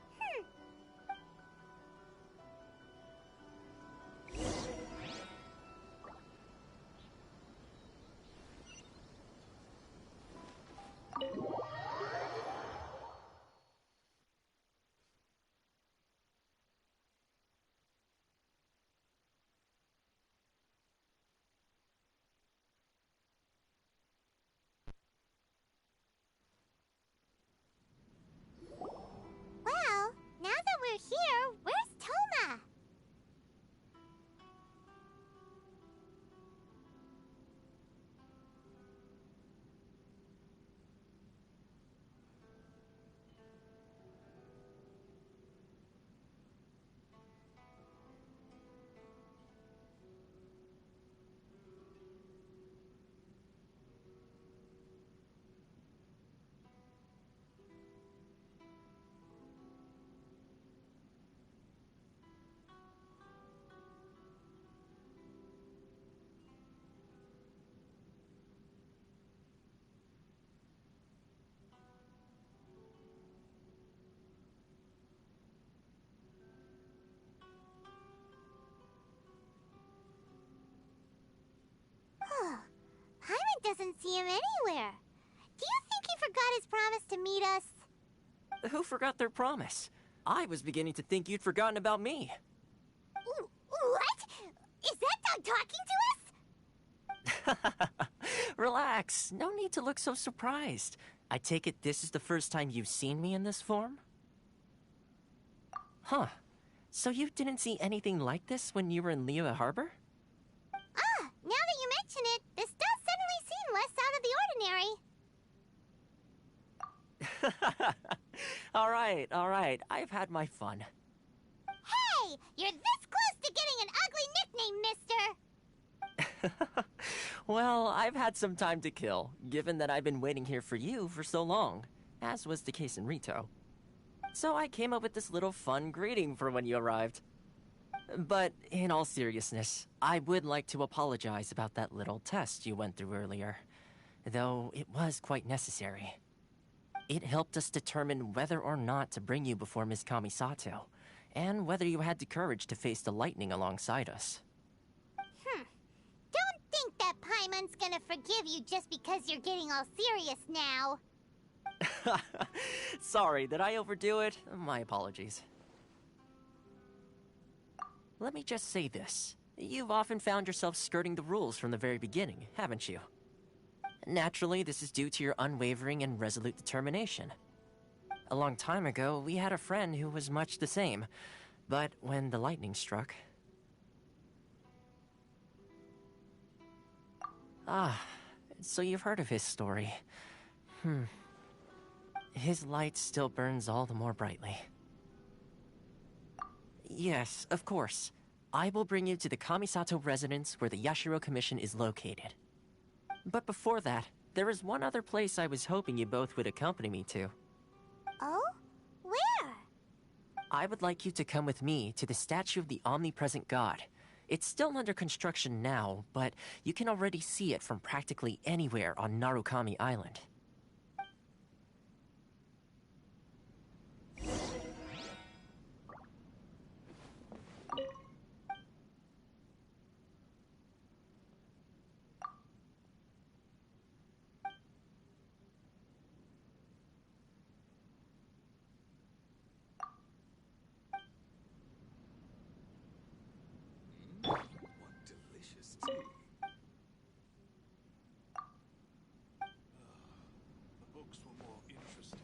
Well, doesn't see him anywhere. Do you think he forgot his promise to meet us? Who forgot their promise? I was beginning to think you'd forgotten about me. What? Is that dog talking to us? Relax. No need to look so surprised. I take it this is the first time you've seen me in this form? Huh. So you didn't see anything like this when you were in Liyue Harbor? Ah, now that you mention it, this does suddenly seem less out of the ordinary. All right. I've had my fun. Hey! You're this close to getting an ugly nickname, mister! Well, I've had some time to kill, given that I've been waiting here for you for so long, as was the case in Rito. So I came up with this little fun greeting for when you arrived. But in all seriousness, I would like to apologize about that little test you went through earlier, though it was quite necessary. It helped us determine whether or not to bring you before Miss Kamisato, and whether you had the courage to face the lightning alongside us. Don't think that Paimon's gonna forgive you just because you're getting all serious now. Sorry, did I overdo it? My apologies. Let me just say this. You've often found yourself skirting the rules from the very beginning, haven't you? Naturally, this is due to your unwavering and resolute determination. A long time ago, we had a friend who was much the same, but when the lightning struck... Ah, so you've heard of his story. His light still burns all the more brightly. Yes, of course. I will bring you to the Kamisato residence where the Yashiro Commission is located. But before that, there is one other place I was hoping you both would accompany me to. Oh? Where? I would like you to come with me to the statue of the omnipresent god. It's still under construction now, but you can already see it from practically anywhere on Narukami Island. What delicious tea. The books were more interesting in the past.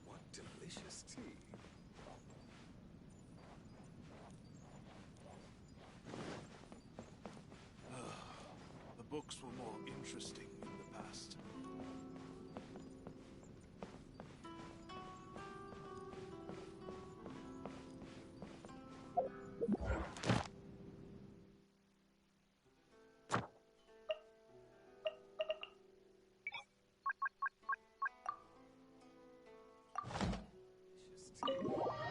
What delicious tea. The books were more interesting in the past. Delicious tea.